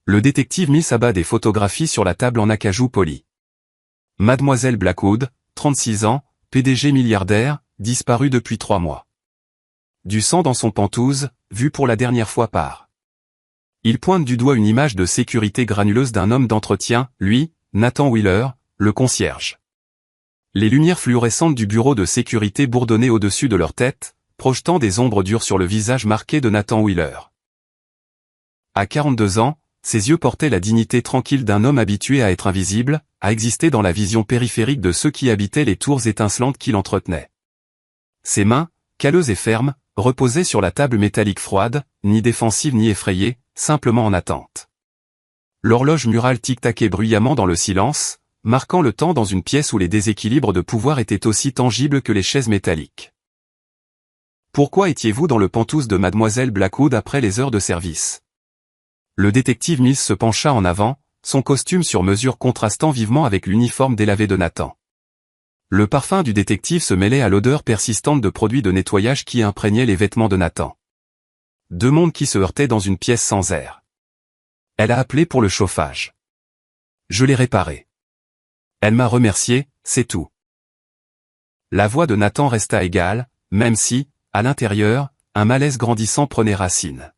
Le détective Mills abat des photographies sur la table en acajou poli. Mademoiselle Blackwood, 36 ans, PDG milliardaire, disparue depuis 3 mois. Du sang dans son pantouse, vu pour la dernière fois par. Il pointe du doigt une image de sécurité granuleuse d'un homme d'entretien, lui, Nathan Wheeler, le concierge. Les lumières fluorescentes du bureau de sécurité bourdonnaient au-dessus de leur tête, projetant des ombres dures sur le visage marqué de Nathan Wheeler. À 42 ans, ses yeux portaient la dignité tranquille d'un homme habitué à être invisible, à exister dans la vision périphérique de ceux qui habitaient les tours étincelantes qu'il entretenait. Ses mains, calleuses et fermes, reposaient sur la table métallique froide, ni défensive ni effrayée, simplement en attente. L'horloge murale tic-taquait bruyamment dans le silence, marquant le temps dans une pièce où les déséquilibres de pouvoir étaient aussi tangibles que les chaises métalliques. Pourquoi étiez-vous dans le pantouse de Mademoiselle Blackwood après les heures de service? Le détective Mills se pencha en avant, son costume sur mesure contrastant vivement avec l'uniforme délavé de Nathan. Le parfum du détective se mêlait à l'odeur persistante de produits de nettoyage qui imprégnaient les vêtements de Nathan. Deux mondes qui se heurtaient dans une pièce sans air. Elle a appelé pour le chauffage. Je l'ai réparé. Elle m'a remercié, c'est tout. La voix de Nathan resta égale, même si, à l'intérieur, un malaise grandissant prenait racine.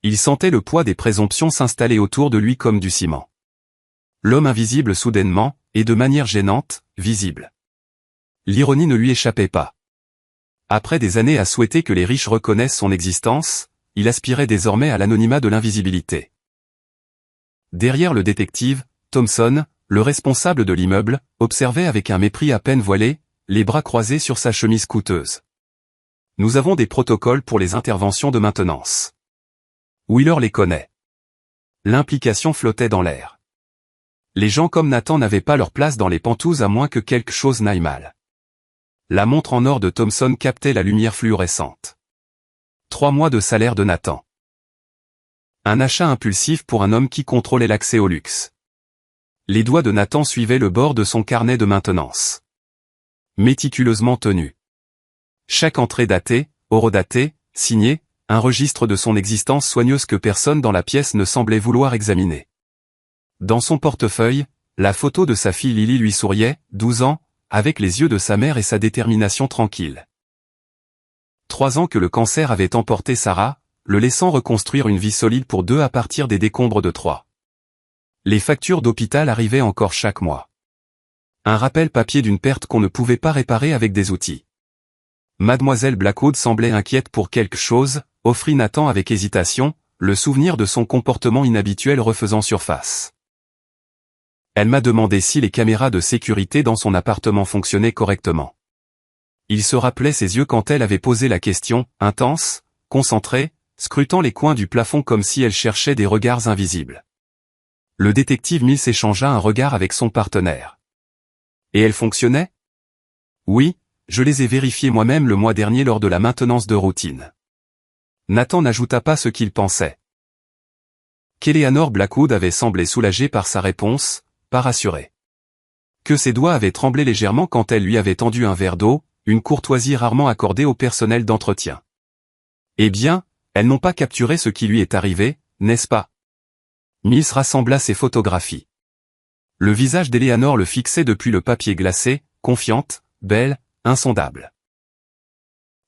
Il sentait le poids des présomptions s'installer autour de lui comme du ciment. L'homme invisible soudainement, et de manière gênante, visible. L'ironie ne lui échappait pas. Après des années à souhaiter que les riches reconnaissent son existence, il aspirait désormais à l'anonymat de l'invisibilité. Derrière le détective, Thompson, le responsable de l'immeuble, observait avec un mépris à peine voilé, les bras croisés sur sa chemise coûteuse. Nous avons des protocoles pour les interventions de maintenance. Wheeler les connaît. L'implication flottait dans l'air. Les gens comme Nathan n'avaient pas leur place dans les pantouses à moins que quelque chose n'aille mal. La montre en or de Thompson captait la lumière fluorescente. 3 mois de salaire de Nathan. Un achat impulsif pour un homme qui contrôlait l'accès au luxe. Les doigts de Nathan suivaient le bord de son carnet de maintenance. Méticuleusement tenu. Chaque entrée datée, horodatée, signée, un registre de son existence soigneuse que personne dans la pièce ne semblait vouloir examiner. Dans son portefeuille, la photo de sa fille Lily lui souriait, 12 ans, avec les yeux de sa mère et sa détermination tranquille. 3 ans que le cancer avait emporté Sarah, le laissant reconstruire une vie solide pour 2 à partir des décombres de 3. Les factures d'hôpital arrivaient encore chaque mois. Un rappel papier d'une perte qu'on ne pouvait pas réparer avec des outils. Mademoiselle Blackwood semblait inquiète pour quelque chose, offrit Nathan avec hésitation, le souvenir de son comportement inhabituel refaisant surface. Elle m'a demandé si les caméras de sécurité dans son appartement fonctionnaient correctement. Il se rappelait ses yeux quand elle avait posé la question, intense, concentrée, scrutant les coins du plafond comme si elle cherchait des regards invisibles. Le détective Mills échangea un regard avec son partenaire. Et elle fonctionnait? Oui, je les ai vérifiés moi-même le mois dernier lors de la maintenance de routine. Nathan n'ajouta pas ce qu'il pensait. qu'Eleanor Blackwood avait semblé soulagée par sa réponse, pas rassurée. Que ses doigts avaient tremblé légèrement quand elle lui avait tendu un verre d'eau, une courtoisie rarement accordée au personnel d'entretien. Eh bien, elles n'ont pas capturé ce qui lui est arrivé, n'est-ce pas? Mills rassembla ses photographies. Le visage d'Eleanor le fixait depuis le papier glacé, confiante, belle, insondable.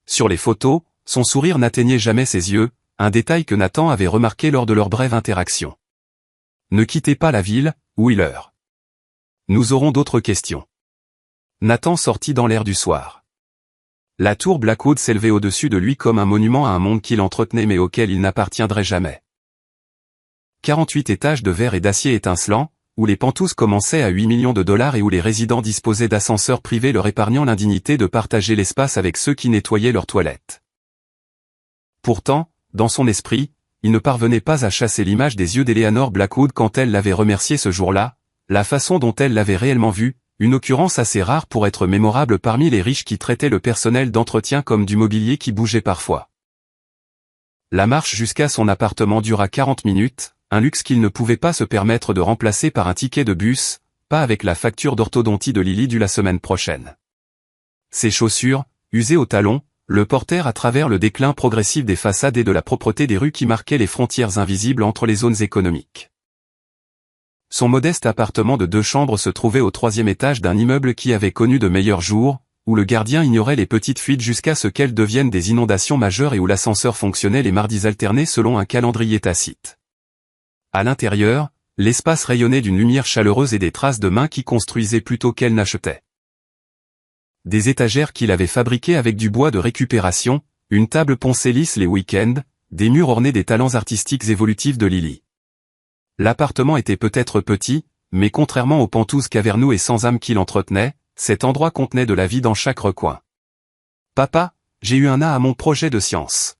Sur les photos, son sourire n'atteignait jamais ses yeux, un détail que Nathan avait remarqué lors de leur brève interaction. Ne quittez pas la ville, Wheeler. Nous aurons d'autres questions. Nathan sortit dans l'air du soir. La tour Blackwood s'élevait au-dessus de lui comme un monument à un monde qu'il entretenait mais auquel il n'appartiendrait jamais. 48 étages de verre et d'acier étincelant, où les pentouzes commençaient à 8 millions de dollars et où les résidents disposaient d'ascenseurs privés leur épargnant l'indignité de partager l'espace avec ceux qui nettoyaient leurs toilettes. Pourtant, dans son esprit, il ne parvenait pas à chasser l'image des yeux d'Eleanor Blackwood quand elle l'avait remercié ce jour-là, la façon dont elle l'avait réellement vu, une occurrence assez rare pour être mémorable parmi les riches qui traitaient le personnel d'entretien comme du mobilier qui bougeait parfois. La marche jusqu'à son appartement dura 40 minutes, un luxe qu'il ne pouvait pas se permettre de remplacer par un ticket de bus, pas avec la facture d'orthodontie de Lily due la semaine prochaine. Ses chaussures, usées au talon, le portèrent à travers le déclin progressif des façades et de la propreté des rues qui marquaient les frontières invisibles entre les zones économiques. Son modeste appartement de 2 chambres se trouvait au 3e étage d'un immeuble qui avait connu de meilleurs jours, où le gardien ignorait les petites fuites jusqu'à ce qu'elles deviennent des inondations majeures et où l'ascenseur fonctionnait les mardis alternés selon un calendrier tacite. À l'intérieur, l'espace rayonnait d'une lumière chaleureuse et des traces de mains qui construisaient plutôt qu'elles n'achetaient. Des étagères qu'il avait fabriquées avec du bois de récupération, une table poncée lisse les week-ends, des murs ornés des talents artistiques évolutifs de Lily. L'appartement était peut-être petit, mais contrairement aux pentouses cavernous et sans âme qu'il entretenait, cet endroit contenait de la vie dans chaque recoin. « Papa, j'ai eu un A à mon projet de science. »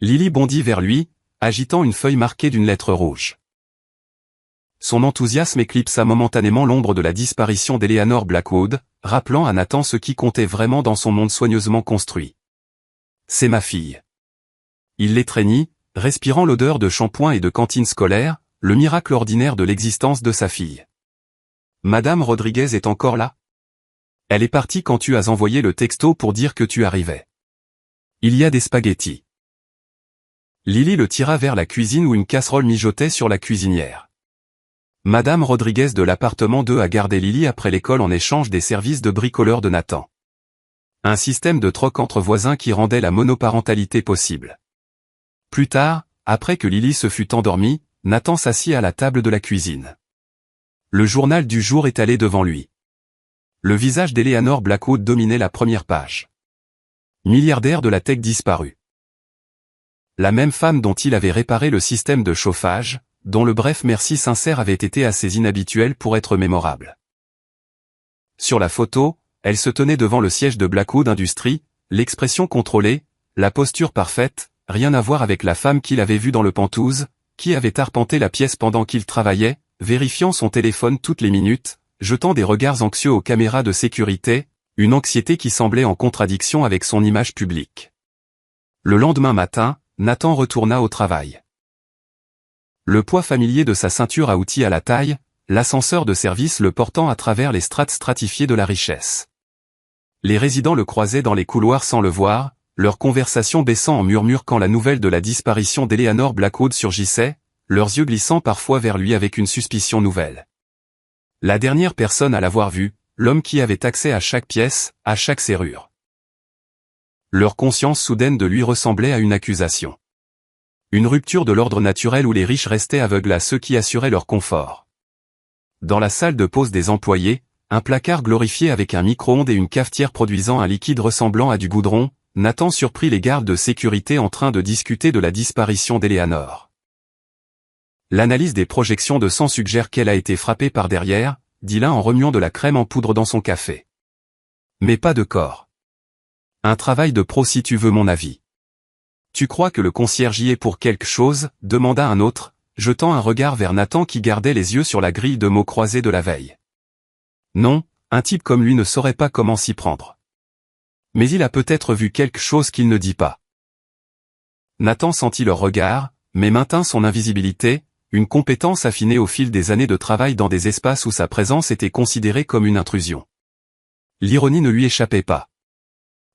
Lily bondit vers lui, agitant une feuille marquée d'une lettre rouge. Son enthousiasme éclipsa momentanément l'ombre de la disparition d'Eleanor Blackwood, rappelant à Nathan ce qui comptait vraiment dans son monde soigneusement construit. « C'est ma fille. » Il l'étreignit, respirant l'odeur de shampoing et de cantine scolaire, le miracle ordinaire de l'existence de sa fille. « Madame Rodriguez est encore là ? Elle est partie quand tu as envoyé le texto pour dire que tu arrivais. Il y a des spaghettis. » Lily le tira vers la cuisine où une casserole mijotait sur la cuisinière. Madame Rodriguez de l'appartement 2 a gardé Lily après l'école en échange des services de bricoleur de Nathan. Un système de troc entre voisins qui rendait la monoparentalité possible. Plus tard, après que Lily se fut endormie, Nathan s'assit à la table de la cuisine. Le journal du jour étalé devant lui. Le visage d'Eleanor Blackwood dominait la première page. Milliardaire de la tech disparue. La même femme dont il avait réparé le système de chauffage, dont le bref merci sincère avait été assez inhabituel pour être mémorable. Sur la photo, elle se tenait devant le siège de Blackwood Industries, l'expression contrôlée, la posture parfaite, rien à voir avec la femme qu'il avait vue dans le Penthouse, qui avait arpenté la pièce pendant qu'il travaillait, vérifiant son téléphone toutes les minutes, jetant des regards anxieux aux caméras de sécurité, une anxiété qui semblait en contradiction avec son image publique. Le lendemain matin, Nathan retourna au travail. Le poids familier de sa ceinture à outils à la taille, l'ascenseur de service le portant à travers les strates stratifiées de la richesse. Les résidents le croisaient dans les couloirs sans le voir, leur conversation baissant en murmures quand la nouvelle de la disparition d'Eleanor Blackwood surgissait, leurs yeux glissant parfois vers lui avec une suspicion nouvelle. La dernière personne à l'avoir vu, l'homme qui avait accès à chaque pièce, à chaque serrure. Leur conscience soudaine de lui ressemblait à une accusation. Une rupture de l'ordre naturel où les riches restaient aveugles à ceux qui assuraient leur confort. Dans la salle de pause des employés, un placard glorifié avec un micro-ondes et une cafetière produisant un liquide ressemblant à du goudron, Nathan surprit les gardes de sécurité en train de discuter de la disparition d'Eleanor. L'analyse des projections de sang suggère qu'elle a été frappée par derrière, dit l'un en remuant de la crème en poudre dans son café. Mais pas de corps. Un travail de pro si tu veux mon avis. Tu crois que le concierge y est pour quelque chose, demanda un autre, jetant un regard vers Nathan qui gardait les yeux sur la grille de mots croisés de la veille. Non, un type comme lui ne saurait pas comment s'y prendre. Mais il a peut-être vu quelque chose qu'il ne dit pas. Nathan sentit leur regard, mais maintint son invisibilité, une compétence affinée au fil des années de travail dans des espaces où sa présence était considérée comme une intrusion. L'ironie ne lui échappait pas.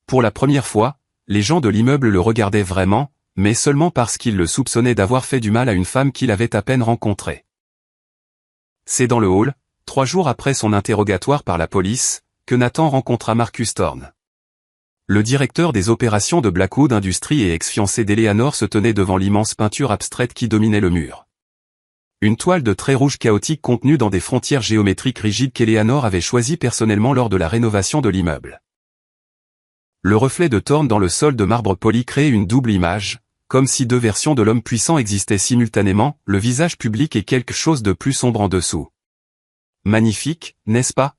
Pour la première fois, les gens de l'immeuble le regardaient vraiment, mais seulement parce qu'ils le soupçonnaient d'avoir fait du mal à une femme qu'il avait à peine rencontrée. C'est dans le hall, 3 jours après son interrogatoire par la police, que Nathan rencontra Marcus Thorne. Le directeur des opérations de Blackwood Industries et ex-fiancé d'Eleanor se tenait devant l'immense peinture abstraite qui dominait le mur. Une toile de traits rouges chaotiques contenue dans des frontières géométriques rigides qu'Eleanor avait choisies personnellement lors de la rénovation de l'immeuble. Le reflet de Thorne dans le sol de marbre poli créait une double image, comme si 2 versions de l'homme puissant existaient simultanément, le visage public et quelque chose de plus sombre en dessous. Magnifique, n'est-ce pas?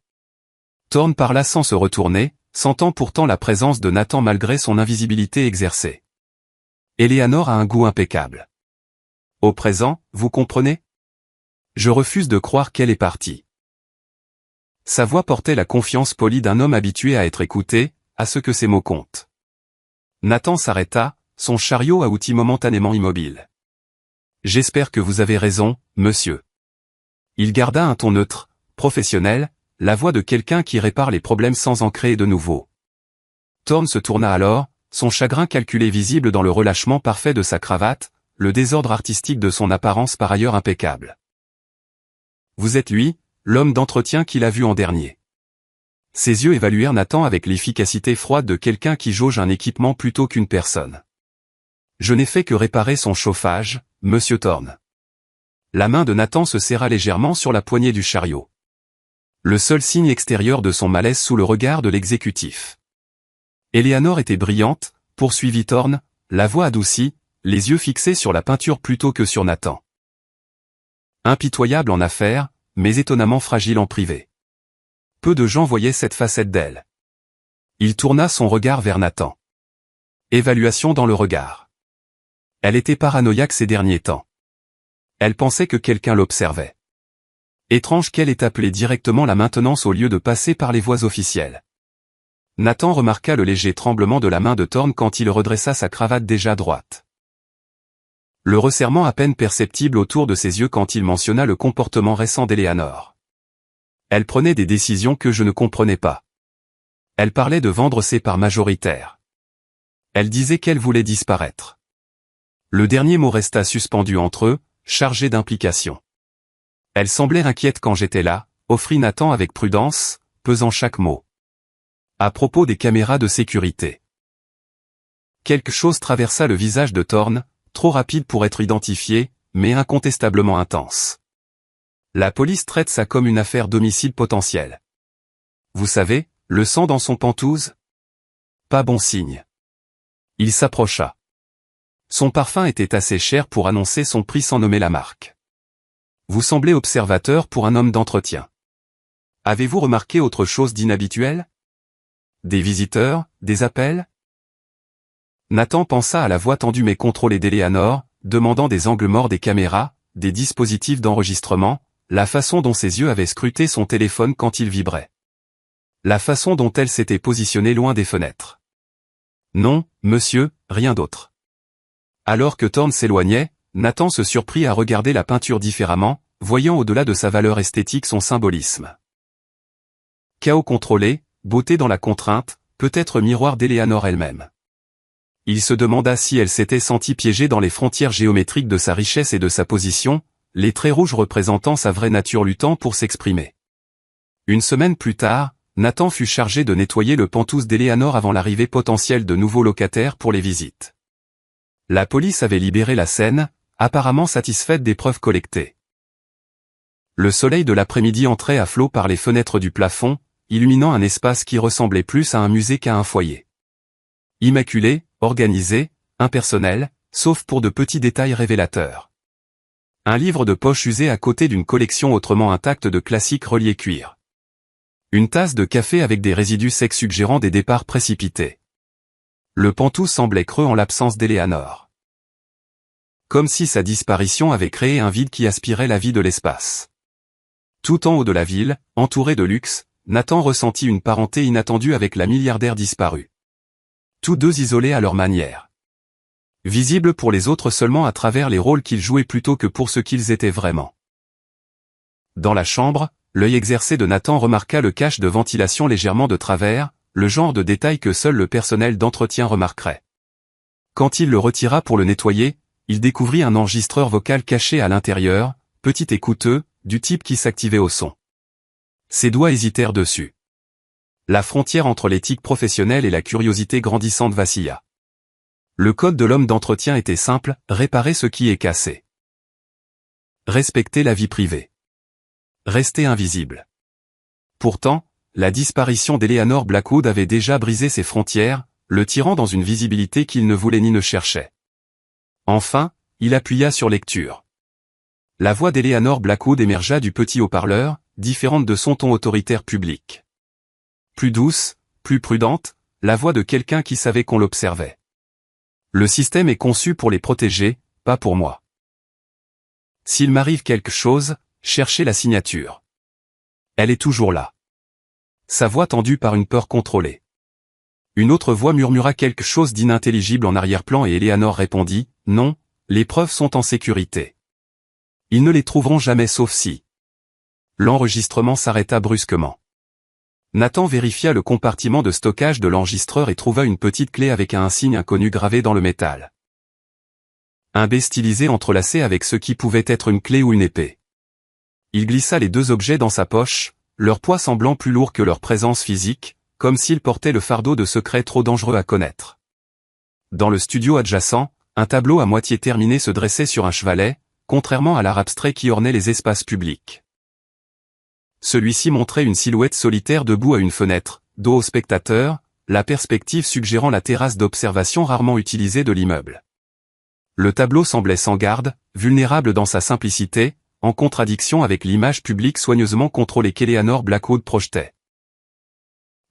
Thorne parla sans se retourner, sentant pourtant la présence de Nathan malgré son invisibilité exercée. Eleanor a un goût impeccable. Au présent, vous comprenez? Je refuse de croire qu'elle est partie. Sa voix portait la confiance polie d'un homme habitué à être écouté, à ce que ses mots comptent. Nathan s'arrêta, son chariot à outils momentanément immobile. J'espère que vous avez raison, monsieur. Il garda un ton neutre, professionnel, la voix de quelqu'un qui répare les problèmes sans en créer de nouveaux. Thorne se tourna alors, son chagrin calculé visible dans le relâchement parfait de sa cravate, le désordre artistique de son apparence par ailleurs impeccable. Vous êtes lui, l'homme d'entretien qu'il a vu en dernier. Ses yeux évaluèrent Nathan avec l'efficacité froide de quelqu'un qui jauge un équipement plutôt qu'une personne. Je n'ai fait que réparer son chauffage, monsieur Thorne. La main de Nathan se serra légèrement sur la poignée du chariot. Le seul signe extérieur de son malaise sous le regard de l'exécutif. Eleanor était brillante, poursuivit Thorne, la voix adoucie, les yeux fixés sur la peinture plutôt que sur Nathan. Impitoyable en affaires, mais étonnamment fragile en privé. Peu de gens voyaient cette facette d'elle. Il tourna son regard vers Nathan. Évaluation dans le regard. Elle était paranoïaque ces derniers temps. Elle pensait que quelqu'un l'observait. Étrange qu'elle ait appelé directement la maintenance au lieu de passer par les voies officielles. Nathan remarqua le léger tremblement de la main de Thorne quand il redressa sa cravate déjà droite. Le resserrement à peine perceptible autour de ses yeux quand il mentionna le comportement récent d'Eleanor. Elle prenait des décisions que je ne comprenais pas. Elle parlait de vendre ses parts majoritaires. Elle disait qu'elle voulait disparaître. Le dernier mot resta suspendu entre eux, chargé d'implication. Elle semblait inquiète quand j'étais là, offrit Nathan avec prudence, pesant chaque mot. À propos des caméras de sécurité. Quelque chose traversa le visage de Thorne, trop rapide pour être identifié, mais incontestablement intense. La police traite ça comme une affaire d'homicide potentiel. Vous savez, le sang dans son pantouse? Pas bon signe. Il s'approcha. Son parfum était assez cher pour annoncer son prix sans nommer la marque. Vous semblez observateur pour un homme d'entretien. Avez-vous remarqué autre chose d'inhabituel? Des visiteurs, des appels? Nathan pensa à la voix tendue mais contrôlée d'Eleanor, demandant des angles morts des caméras, des dispositifs d'enregistrement, la façon dont ses yeux avaient scruté son téléphone quand il vibrait. La façon dont elle s'était positionnée loin des fenêtres. Non, monsieur, rien d'autre. Alors que Thorne s'éloignait, Nathan se surprit à regarder la peinture différemment, voyant au-delà de sa valeur esthétique son symbolisme. Chaos contrôlé, beauté dans la contrainte, peut-être miroir d'Eleanor elle-même. Il se demanda si elle s'était sentie piégée dans les frontières géométriques de sa richesse et de sa position, les traits rouges représentant sa vraie nature luttant pour s'exprimer. Une semaine plus tard, Nathan fut chargé de nettoyer le pantouse d'Eleanor avant l'arrivée potentielle de nouveaux locataires pour les visites. La police avait libéré la scène, apparemment satisfaite des preuves collectées. Le soleil de l'après-midi entrait à flot par les fenêtres du plafond, illuminant un espace qui ressemblait plus à un musée qu'à un foyer. Immaculé, organisé, impersonnel, sauf pour de petits détails révélateurs. Un livre de poche usé à côté d'une collection autrement intacte de classiques reliés cuir. Une tasse de café avec des résidus secs suggérant des départs précipités. Le pantouse semblait creux en l'absence d'Eleanor. Comme si sa disparition avait créé un vide qui aspirait la vie de l'espace. Tout en haut de la ville, entouré de luxe, Nathan ressentit une parenté inattendue avec la milliardaire disparue. Tous deux isolés à leur manière. Visibles pour les autres seulement à travers les rôles qu'ils jouaient plutôt que pour ce qu'ils étaient vraiment. Dans la chambre, l'œil exercé de Nathan remarqua le cache de ventilation légèrement de travers, le genre de détail que seul le personnel d'entretien remarquerait. Quand il le retira pour le nettoyer, il découvrit un enregistreur vocal caché à l'intérieur, petit et coûteux, du type qui s'activait au son. Ses doigts hésitèrent dessus. La frontière entre l'éthique professionnelle et la curiosité grandissante vacilla. Le code de l'homme d'entretien était simple, réparer ce qui est cassé. Respecter la vie privée. Rester invisible. Pourtant, la disparition d'Eleanor Blackwood avait déjà brisé ses frontières, le tirant dans une visibilité qu'il ne voulait ni ne cherchait. Enfin, il appuya sur lecture. La voix d'Eleanor Blackwood émergea du petit haut-parleur, différente de son ton autoritaire public. Plus douce, plus prudente, la voix de quelqu'un qui savait qu'on l'observait. Le système est conçu pour les protéger, pas pour moi. S'il m'arrive quelque chose, cherchez la signature. Elle est toujours là. Sa voix tendue par une peur contrôlée. Une autre voix murmura quelque chose d'inintelligible en arrière-plan et Eleanor répondit, « Non, les preuves sont en sécurité. Ils ne les trouveront jamais sauf si. » L'enregistrement s'arrêta brusquement. Nathan vérifia le compartiment de stockage de l'enregistreur et trouva une petite clé avec un signe inconnu gravé dans le métal. Un B stylisé entrelacé avec ce qui pouvait être une clé ou une épée. Il glissa les deux objets dans sa poche, leur poids semblant plus lourd que leur présence physique, comme s'ils portaient le fardeau de secrets trop dangereux à connaître. Dans le studio adjacent, un tableau à moitié terminé se dressait sur un chevalet, contrairement à l'art abstrait qui ornait les espaces publics. Celui-ci montrait une silhouette solitaire debout à une fenêtre, dos aux spectateurs, la perspective suggérant la terrasse d'observation rarement utilisée de l'immeuble. Le tableau semblait sans garde, vulnérable dans sa simplicité, en contradiction avec l'image publique soigneusement contrôlée qu'Eleanor Blackwood projetait.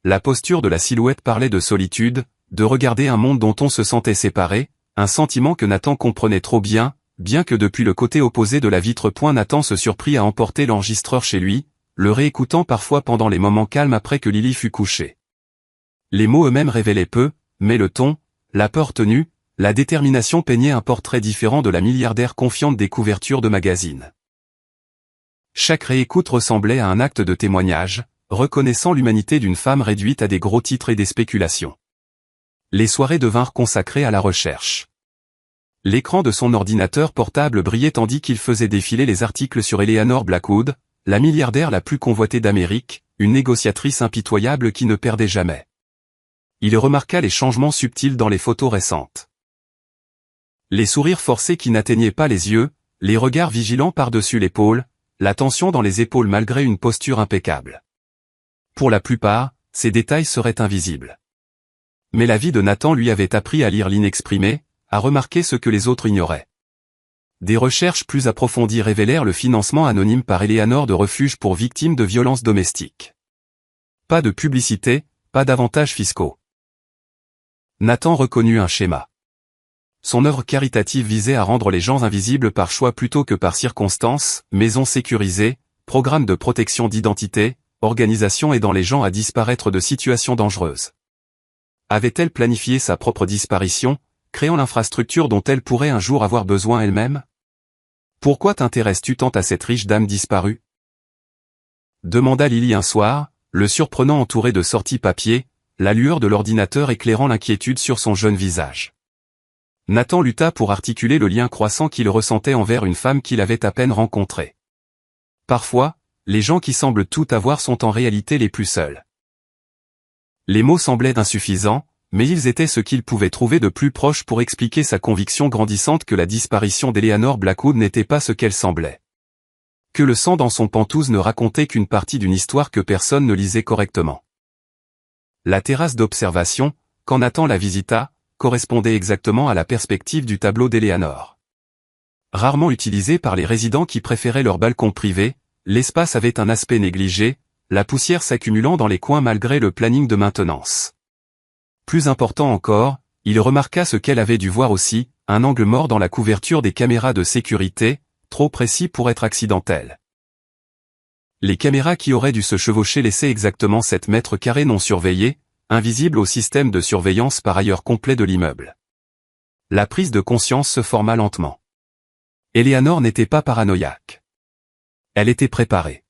La posture de la silhouette parlait de solitude, de regarder un monde dont on se sentait séparé, un sentiment que Nathan comprenait trop bien, bien que depuis le côté opposé de la vitre Nathan se surprit à emporter l'enregistreur chez lui, le réécoutant parfois pendant les moments calmes après que Lily fut couchée. Les mots eux-mêmes révélaient peu, mais le ton, la peur tenue, la détermination peignaient un portrait différent de la milliardaire confiante des couvertures de magazines. Chaque réécoute ressemblait à un acte de témoignage, reconnaissant l'humanité d'une femme réduite à des gros titres et des spéculations. Les soirées devinrent consacrées à la recherche. L'écran de son ordinateur portable brillait tandis qu'il faisait défiler les articles sur Eleanor Blackwood, la milliardaire la plus convoitée d'Amérique, une négociatrice impitoyable qui ne perdait jamais. Il remarqua les changements subtils dans les photos récentes. Les sourires forcés qui n'atteignaient pas les yeux, les regards vigilants par-dessus l'épaule, la tension dans les épaules malgré une posture impeccable. Pour la plupart, ces détails seraient invisibles. Mais la vie de Nathan lui avait appris à lire l'inexprimé, à remarquer ce que les autres ignoraient. Des recherches plus approfondies révélèrent le financement anonyme par Eleanor de refuges pour victimes de violences domestiques. Pas de publicité, pas d'avantages fiscaux. Nathan reconnut un schéma. Son œuvre caritative visait à rendre les gens invisibles par choix plutôt que par circonstances, maisons sécurisées, programmes de protection d'identité, organisations aidant les gens à disparaître de situations dangereuses. Avait-elle planifié sa propre disparition, créant l'infrastructure dont elle pourrait un jour avoir besoin elle-même? Pourquoi t'intéresses-tu tant à cette riche dame disparue? Demanda Lily un soir, le surprenant entouré de sorties papier, la lueur de l'ordinateur éclairant l'inquiétude sur son jeune visage. Nathan lutta pour articuler le lien croissant qu'il ressentait envers une femme qu'il avait à peine rencontrée. Parfois, les gens qui semblent tout avoir sont en réalité les plus seuls. Les mots semblaient insuffisants, mais ils étaient ce qu'il pouvait trouver de plus proche pour expliquer sa conviction grandissante que la disparition d'Eleanor Blackwood n'était pas ce qu'elle semblait. Que le sang dans son pantouse ne racontait qu'une partie d'une histoire que personne ne lisait correctement. La terrasse d'observation, quand Nathan la visita, correspondait exactement à la perspective du tableau d'Eleanor. Rarement utilisé par les résidents qui préféraient leur balcon privé, l'espace avait un aspect négligé, la poussière s'accumulant dans les coins malgré le planning de maintenance. Plus important encore, il remarqua ce qu'elle avait dû voir aussi, un angle mort dans la couverture des caméras de sécurité, trop précis pour être accidentel. Les caméras qui auraient dû se chevaucher laissaient exactement 7 mètres carrés non surveillés, invisibles au système de surveillance par ailleurs complet de l'immeuble. La prise de conscience se forma lentement. Eleanor n'était pas paranoïaque. Elle était préparée.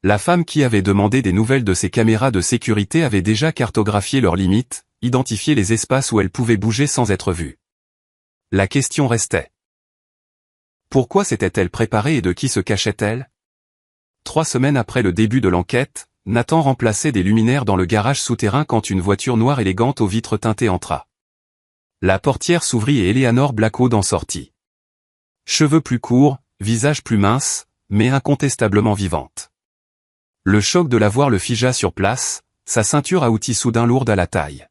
La femme qui avait demandé des nouvelles de ces caméras de sécurité avait déjà cartographié leurs limites, identifié les espaces où elles pouvaient bouger sans être vues. La question restait. Pourquoi s'était-elle préparée et de qui se cachait-elle? 3 semaines après le début de l'enquête, Nathan remplaçait des luminaires dans le garage souterrain quand une voiture noire élégante aux vitres teintées entra. La portière s'ouvrit et Eleanor Blackwood en sortit. Cheveux plus courts, visage plus mince, mais incontestablement vivante. Le choc de la voir le figea sur place, sa ceinture à outils soudain lourde à la taille.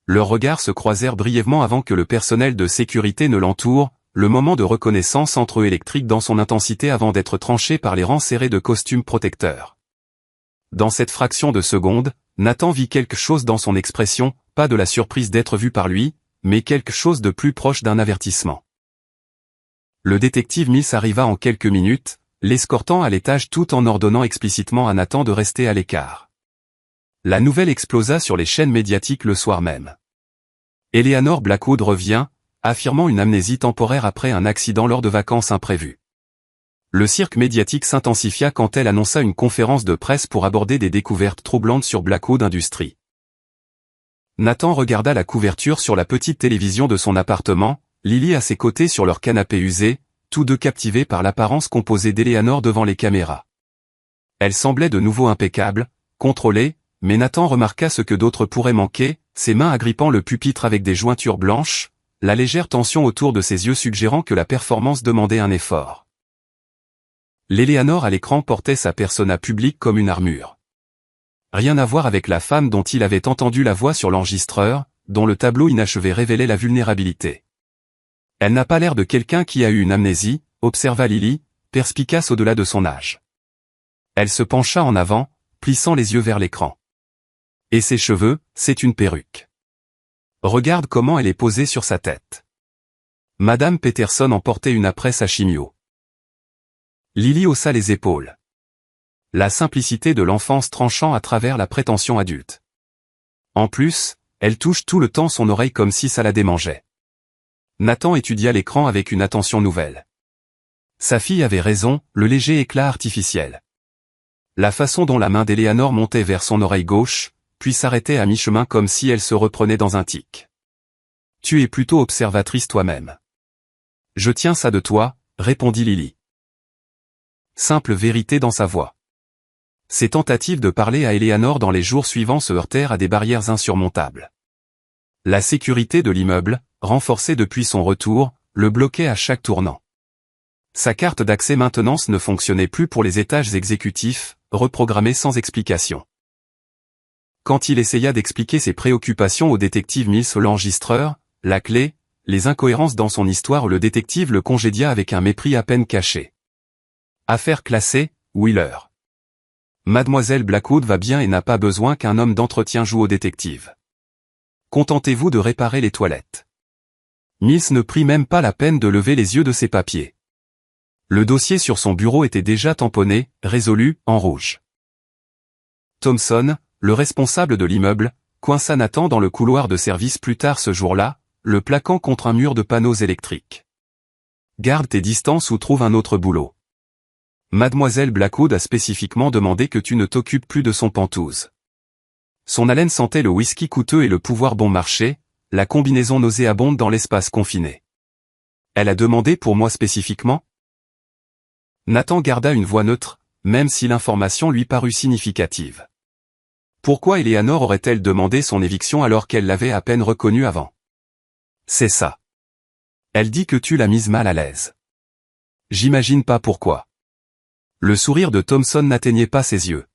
Leurs regards se croisèrent brièvement avant que le personnel de sécurité ne l'entoure, le moment de reconnaissance entre eux électrique dans son intensité avant d'être tranché par les rangs serrés de costumes protecteurs. Dans cette fraction de seconde, Nathan vit quelque chose dans son expression, pas de la surprise d'être vu par lui, mais quelque chose de plus proche d'un avertissement. Le détective Mills arriva en quelques minutes, l'escortant à l'étage tout en ordonnant explicitement à Nathan de rester à l'écart. La nouvelle explosa sur les chaînes médiatiques le soir même. Eleanor Blackwood revient, affirmant une amnésie temporaire après un accident lors de vacances imprévues. Le cirque médiatique s'intensifia quand elle annonça une conférence de presse pour aborder des découvertes troublantes sur Blackwood Industries. Nathan regarda la couverture sur la petite télévision de son appartement, Lily à ses côtés sur leur canapé usé, tous deux captivés par l'apparence composée d'Eleanor devant les caméras. Elle semblait de nouveau impeccable, contrôlée, mais Nathan remarqua ce que d'autres pourraient manquer, ses mains agrippant le pupitre avec des jointures blanches, la légère tension autour de ses yeux suggérant que la performance demandait un effort. L'Eleanor à l'écran portait sa persona publique comme une armure. Rien à voir avec la femme dont il avait entendu la voix sur l'enregistreur, dont le tableau inachevé révélait la vulnérabilité. Elle n'a pas l'air de quelqu'un qui a eu une amnésie, observa Lily, perspicace au-delà de son âge. Elle se pencha en avant, plissant les yeux vers l'écran. Et ses cheveux, c'est une perruque. Regarde comment elle est posée sur sa tête. Madame Peterson en portait une après sa chimio. Lily haussa les épaules. La simplicité de l'enfance tranchant à travers la prétention adulte. En plus, elle touche tout le temps son oreille comme si ça la démangeait. Nathan étudia l'écran avec une attention nouvelle. Sa fille avait raison, le léger éclat artificiel. La façon dont la main d'Eleanor montait vers son oreille gauche, puis s'arrêtait à mi-chemin comme si elle se reprenait dans un tic. Tu es plutôt observatrice toi-même. Je tiens ça de toi, répondit Lily. Simple vérité dans sa voix. Ses tentatives de parler à Eleanor dans les jours suivants se heurtèrent à des barrières insurmontables. La sécurité de l'immeuble, renforcée depuis son retour, le bloquait à chaque tournant. Sa carte d'accès maintenance ne fonctionnait plus pour les étages exécutifs, reprogrammés sans explication. Quand il essaya d'expliquer ses préoccupations au détective Mills l'enregistreur, la clé, les incohérences dans son histoire, le détective le congédia avec un mépris à peine caché. Affaire classée, Wheeler. Mademoiselle Blackwood va bien et n'a pas besoin qu'un homme d'entretien joue au détective. Contentez-vous de réparer les toilettes. Mills ne prit même pas la peine de lever les yeux de ses papiers. Le dossier sur son bureau était déjà tamponné, résolu, en rouge. Thompson, le responsable de l'immeuble, coinça Nathan dans le couloir de service plus tard ce jour-là, le plaquant contre un mur de panneaux électriques. Garde tes distances ou trouve un autre boulot. Mademoiselle Blackwood a spécifiquement demandé que tu ne t'occupes plus de son pantouse. Son haleine sentait le whisky coûteux et le pouvoir bon marché, la combinaison nauséabonde dans l'espace confiné. Elle a demandé pour moi spécifiquement? Nathan garda une voix neutre, même si l'information lui parut significative. Pourquoi Eleanor aurait-elle demandé son éviction alors qu'elle l'avait à peine reconnue avant? C'est ça. Elle dit que tu l'as mise mal à l'aise. J'imagine pas pourquoi. Le sourire de Thompson n'atteignait pas ses yeux.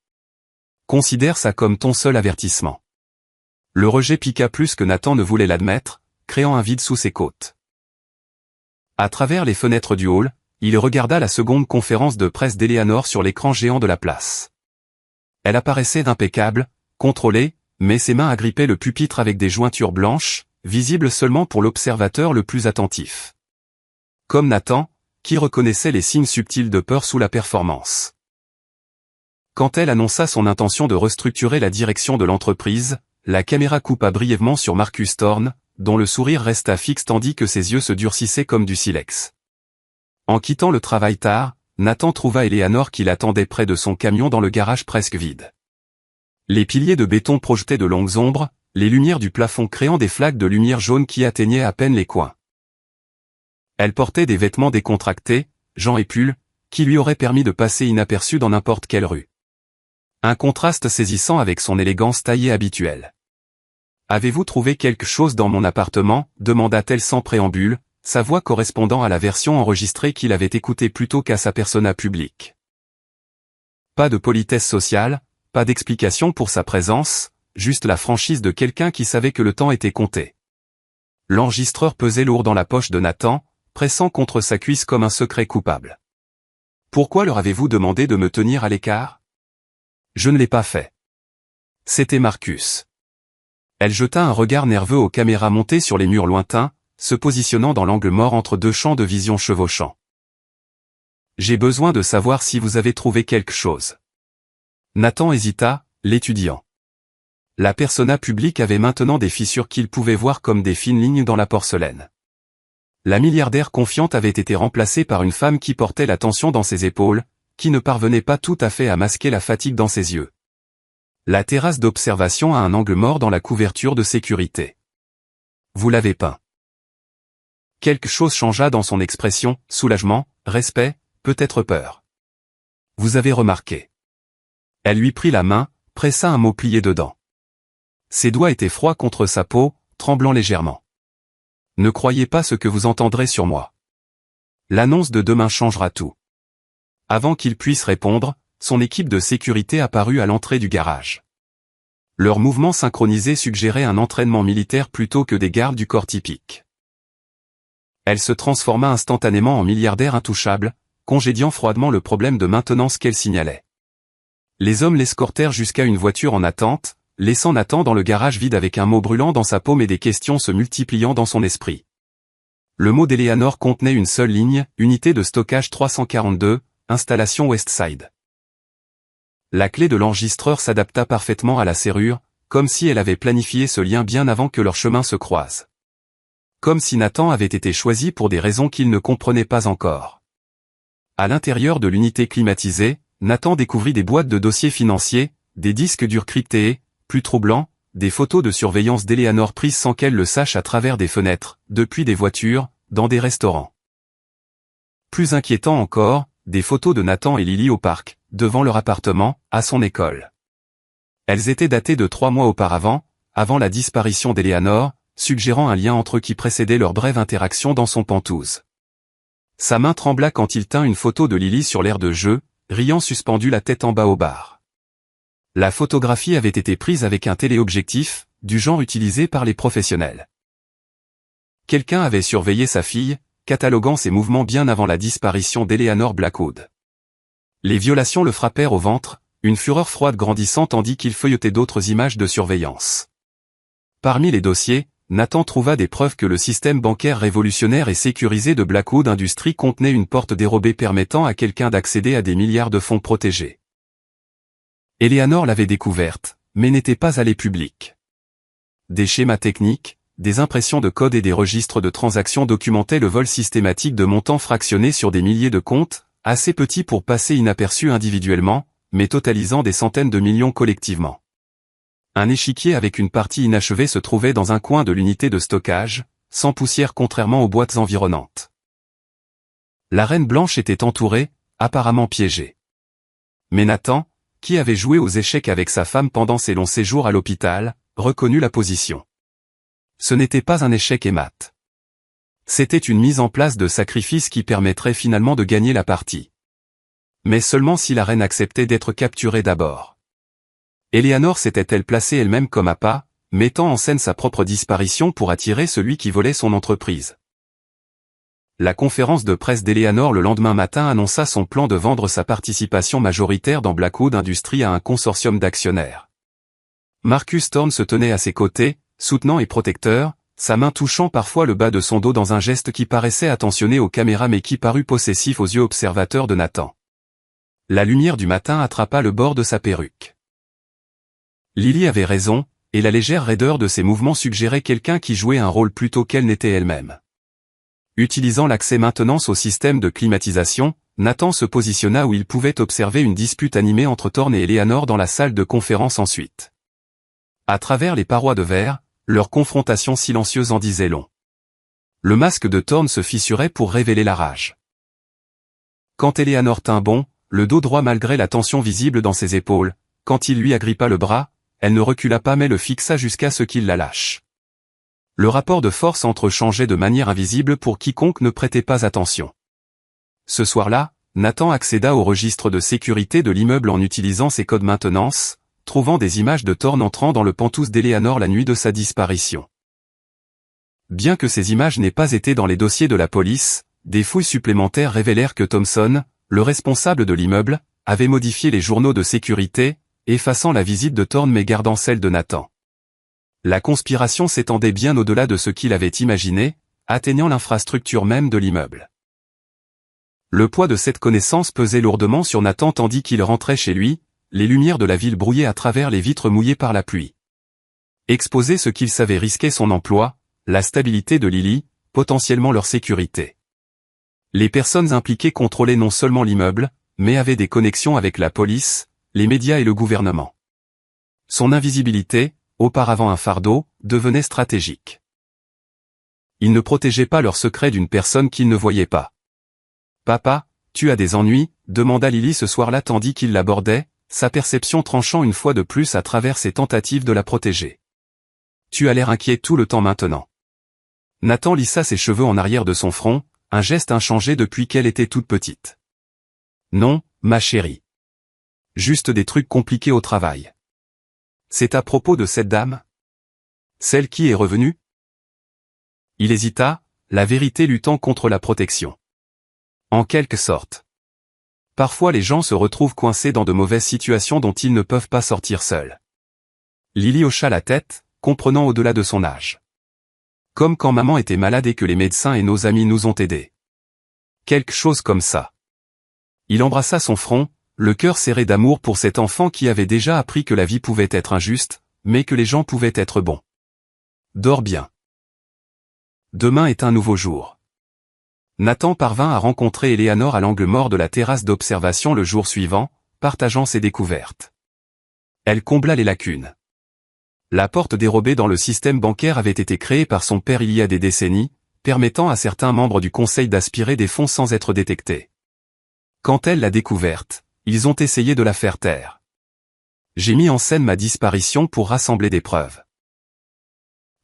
Considère ça comme ton seul avertissement. Le rejet piqua plus que Nathan ne voulait l'admettre, créant un vide sous ses côtes. À travers les fenêtres du hall, il regarda la seconde conférence de presse d'Eleanor sur l'écran géant de la place. Elle apparaissait impeccable, contrôlée, mais ses mains agrippaient le pupitre avec des jointures blanches, visibles seulement pour l'observateur le plus attentif. Comme Nathan, qui reconnaissait les signes subtils de peur sous la performance. Quand elle annonça son intention de restructurer la direction de l'entreprise, la caméra coupa brièvement sur Marcus Thorne, dont le sourire resta fixe tandis que ses yeux se durcissaient comme du silex. En quittant le travail tard, Nathan trouva Eleanor qui l'attendait près de son camion dans le garage presque vide. Les piliers de béton projetaient de longues ombres, les lumières du plafond créant des flaques de lumière jaune qui atteignaient à peine les coins. Elle portait des vêtements décontractés, gants et pulls, qui lui auraient permis de passer inaperçue dans n'importe quelle rue. Un contraste saisissant avec son élégance taillée habituelle. « Avez-vous trouvé quelque chose dans mon appartement ?» demanda-t-elle sans préambule, sa voix correspondant à la version enregistrée qu'il avait écoutée plutôt qu'à sa persona publique. Pas de politesse sociale, pas d'explication pour sa présence, juste la franchise de quelqu'un qui savait que le temps était compté. L'enregistreur pesait lourd dans la poche de Nathan, pressant contre sa cuisse comme un secret coupable. « Pourquoi leur avez-vous demandé de me tenir à l'écart ? Je ne l'ai pas fait. » C'était Marcus. Elle jeta un regard nerveux aux caméras montées sur les murs lointains, se positionnant dans l'angle mort entre deux champs de vision chevauchants. « J'ai besoin de savoir si vous avez trouvé quelque chose. » Nathan hésita, l'étudiant. La persona publique avait maintenant des fissures qu'il pouvait voir comme des fines lignes dans la porcelaine. La milliardaire confiante avait été remplacée par une femme qui portait la tension dans ses épaules, qui ne parvenait pas tout à fait à masquer la fatigue dans ses yeux. La terrasse d'observation a un angle mort dans la couverture de sécurité. Vous l'avez peint. Quelque chose changea dans son expression, soulagement, respect, peut-être peur. Vous avez remarqué. Elle lui prit la main, pressa un mot plié dedans. Ses doigts étaient froids contre sa peau, tremblant légèrement. Ne croyez pas ce que vous entendrez sur moi. L'annonce de demain changera tout. Avant qu'il puisse répondre, son équipe de sécurité apparut à l'entrée du garage. Leurs mouvements synchronisés suggéraient un entraînement militaire plutôt que des gardes du corps typiques. Elle se transforma instantanément en milliardaire intouchable, congédiant froidement le problème de maintenance qu'elle signalait. Les hommes l'escortèrent jusqu'à une voiture en attente, laissant Nathan dans le garage vide avec un mot brûlant dans sa paume et des questions se multipliant dans son esprit. Le mot d'Eleanor contenait une seule ligne, unité de stockage 342, installation Westside. La clé de l'enregistreur s'adapta parfaitement à la serrure, comme si elle avait planifié ce lien bien avant que leurs chemins se croisent. Comme si Nathan avait été choisi pour des raisons qu'il ne comprenait pas encore. À l'intérieur de l'unité climatisée, Nathan découvrit des boîtes de dossiers financiers, des disques durs cryptés, plus troublants, des photos de surveillance d'Eleanor prises sans qu'elle le sache à travers des fenêtres, depuis des voitures, dans des restaurants. Plus inquiétant encore, des photos de Nathan et Lily au parc, devant leur appartement, à son école. Elles étaient datées de 3 mois auparavant, avant la disparition d'Eleanor, suggérant un lien entre eux qui précédait leur brève interaction dans son pantouse. Sa main trembla quand il tint une photo de Lily sur l'aire de jeu, riant suspendu la tête en bas au bar. La photographie avait été prise avec un téléobjectif, du genre utilisé par les professionnels. Quelqu'un avait surveillé sa fille, cataloguant ses mouvements bien avant la disparition d'Eleanor Blackwood. Les violations le frappèrent au ventre, une fureur froide grandissant tandis qu'il feuilletait d'autres images de surveillance. Parmi les dossiers, Nathan trouva des preuves que le système bancaire révolutionnaire et sécurisé de Blackwood Industries contenait une porte dérobée permettant à quelqu'un d'accéder à des milliards de fonds protégés. Eleanor l'avait découverte, mais n'était pas allée publique. Des schémas techniques, des impressions de code et des registres de transactions documentaient le vol systématique de montants fractionnés sur des milliers de comptes, assez petits pour passer inaperçus individuellement, mais totalisant des centaines de millions collectivement. Un échiquier avec une partie inachevée se trouvait dans un coin de l'unité de stockage, sans poussière contrairement aux boîtes environnantes. La Reine Blanche était entourée, apparemment piégée. Mais Nathan, qui avait joué aux échecs avec sa femme pendant ses longs séjours à l'hôpital, reconnut la position. Ce n'était pas un échec et mat. C'était une mise en place de sacrifice qui permettrait finalement de gagner la partie. Mais seulement si la reine acceptait d'être capturée d'abord. Eleanor s'était-elle placée elle-même comme appât, mettant en scène sa propre disparition pour attirer celui qui volait son entreprise. La conférence de presse d'Eleanor le lendemain matin annonça son plan de vendre sa participation majoritaire dans Blackwood Industries à un consortium d'actionnaires. Marcus Thorne se tenait à ses côtés, soutenant et protecteur, sa main touchant parfois le bas de son dos dans un geste qui paraissait attentionné aux caméras mais qui parut possessif aux yeux observateurs de Nathan. La lumière du matin attrapa le bord de sa perruque. Lily avait raison, et la légère raideur de ses mouvements suggérait quelqu'un qui jouait un rôle plutôt qu'elle n'était elle-même. Utilisant l'accès maintenance au système de climatisation, Nathan se positionna où il pouvait observer une dispute animée entre Thorne et Eleanor dans la salle de conférence ensuite. À travers les parois de verre, leur confrontation silencieuse en disait long. Le masque de Thorne se fissurait pour révéler la rage. Quand Eleanor tint bon, le dos droit malgré la tension visible dans ses épaules, quand il lui agrippa le bras, elle ne recula pas mais le fixa jusqu'à ce qu'il la lâche. Le rapport de force entre eux changeait de manière invisible pour quiconque ne prêtait pas attention. Ce soir-là, Nathan accéda au registre de sécurité de l'immeuble en utilisant ses codes maintenance, trouvant des images de Thorne entrant dans le pantouse d'Eleanor la nuit de sa disparition. Bien que ces images n'aient pas été dans les dossiers de la police, des fouilles supplémentaires révélèrent que Thompson, le responsable de l'immeuble, avait modifié les journaux de sécurité, effaçant la visite de Thorne mais gardant celle de Nathan. La conspiration s'étendait bien au-delà de ce qu'il avait imaginé, atteignant l'infrastructure même de l'immeuble. Le poids de cette connaissance pesait lourdement sur Nathan tandis qu'il rentrait chez lui, les lumières de la ville brouillaient à travers les vitres mouillées par la pluie. Exposer ce qu'il savait risquait son emploi, la stabilité de Lily, potentiellement leur sécurité. Les personnes impliquées contrôlaient non seulement l'immeuble, mais avaient des connexions avec la police, les médias et le gouvernement. Son invisibilité, auparavant un fardeau, devenait stratégique. Ils ne protégeaient pas leur secret d'une personne qu'ils ne voyaient pas. « Papa, tu as des ennuis ?» demanda Lily ce soir-là tandis qu'il l'abordait, sa perception tranchant une fois de plus à travers ses tentatives de la protéger. « Tu as l'air inquiet tout le temps maintenant. » Nathan lissa ses cheveux en arrière de son front, un geste inchangé depuis qu'elle était toute petite. « Non, ma chérie. Juste des trucs compliqués au travail. » « C'est à propos de cette dame ? Celle qui est revenue ?» Il hésita, la vérité luttant contre la protection. En quelque sorte. Parfois les gens se retrouvent coincés dans de mauvaises situations dont ils ne peuvent pas sortir seuls. Lily hocha la tête, comprenant au-delà de son âge. Comme quand maman était malade et que les médecins et nos amis nous ont aidés. Quelque chose comme ça. Il embrassa son front, le cœur serré d'amour pour cet enfant qui avait déjà appris que la vie pouvait être injuste, mais que les gens pouvaient être bons. Dors bien. Demain est un nouveau jour. Nathan parvint à rencontrer Eleanor à l'angle mort de la terrasse d'observation le jour suivant, partageant ses découvertes. Elle combla les lacunes. La porte dérobée dans le système bancaire avait été créée par son père il y a des décennies, permettant à certains membres du conseil d'aspirer des fonds sans être détectés. Quand elle l'a découverte, ils ont essayé de la faire taire. J'ai mis en scène ma disparition pour rassembler des preuves.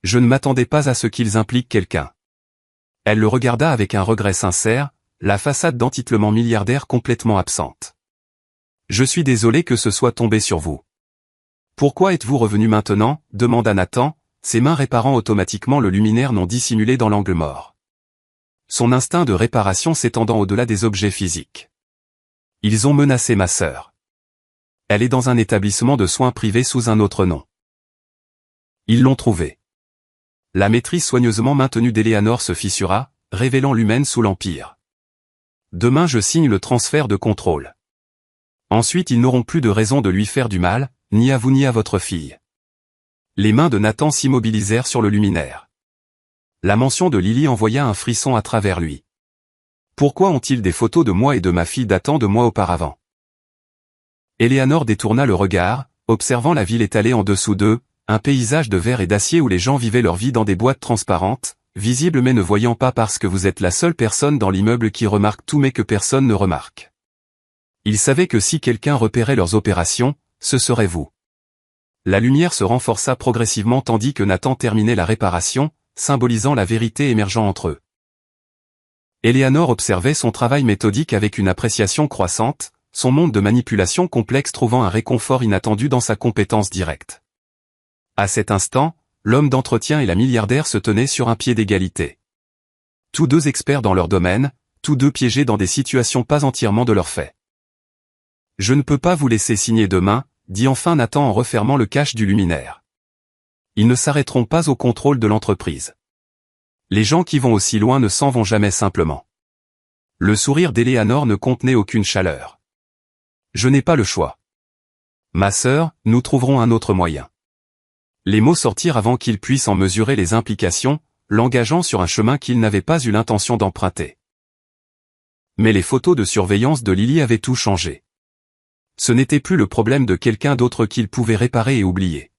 Je ne m'attendais pas à ce qu'ils impliquent quelqu'un. Elle le regarda avec un regret sincère, la façade d'entitlement milliardaire complètement absente. Je suis désolé que ce soit tombé sur vous. Pourquoi êtes-vous revenu maintenant ? Demanda Nathan, ses mains réparant automatiquement le luminaire non dissimulé dans l'angle mort. Son instinct de réparation s'étendant au-delà des objets physiques. Ils ont menacé ma sœur. Elle est dans un établissement de soins privés sous un autre nom. Ils l'ont trouvée. La maîtrise soigneusement maintenue d'Eleanor se fissura, révélant l'humaine sous l'Empire. Demain je signe le transfert de contrôle. Ensuite ils n'auront plus de raison de lui faire du mal, ni à vous ni à votre fille. Les mains de Nathan s'immobilisèrent sur le luminaire. La mention de Lily envoya un frisson à travers lui. Pourquoi ont-ils des photos de moi et de ma fille datant de mois auparavant ? Eleanor détourna le regard, observant la ville étalée en dessous d'eux, un paysage de verre et d'acier où les gens vivaient leur vie dans des boîtes transparentes, visibles mais ne voyant pas parce que vous êtes la seule personne dans l'immeuble qui remarque tout mais que personne ne remarque. Ils savaient que si quelqu'un repérait leurs opérations, ce serait vous. La lumière se renforça progressivement tandis que Nathan terminait la réparation, symbolisant la vérité émergeant entre eux. Eleanor observait son travail méthodique avec une appréciation croissante, son monde de manipulation complexe trouvant un réconfort inattendu dans sa compétence directe. À cet instant, l'homme d'entretien et la milliardaire se tenaient sur un pied d'égalité. Tous deux experts dans leur domaine, tous deux piégés dans des situations pas entièrement de leur fait. « Je ne peux pas vous laisser signer demain », dit enfin Nathan en refermant le cache du luminaire. Ils ne s'arrêteront pas au contrôle de l'entreprise. Les gens qui vont aussi loin ne s'en vont jamais simplement. Le sourire d'Eleanor ne contenait aucune chaleur. Je n'ai pas le choix. Ma sœur, nous trouverons un autre moyen. Les mots sortirent avant qu'il puisse en mesurer les implications, l'engageant sur un chemin qu'il n'avait pas eu l'intention d'emprunter. Mais les photos de surveillance de Lily avaient tout changé. Ce n'était plus le problème de quelqu'un d'autre qu'il pouvait réparer et oublier.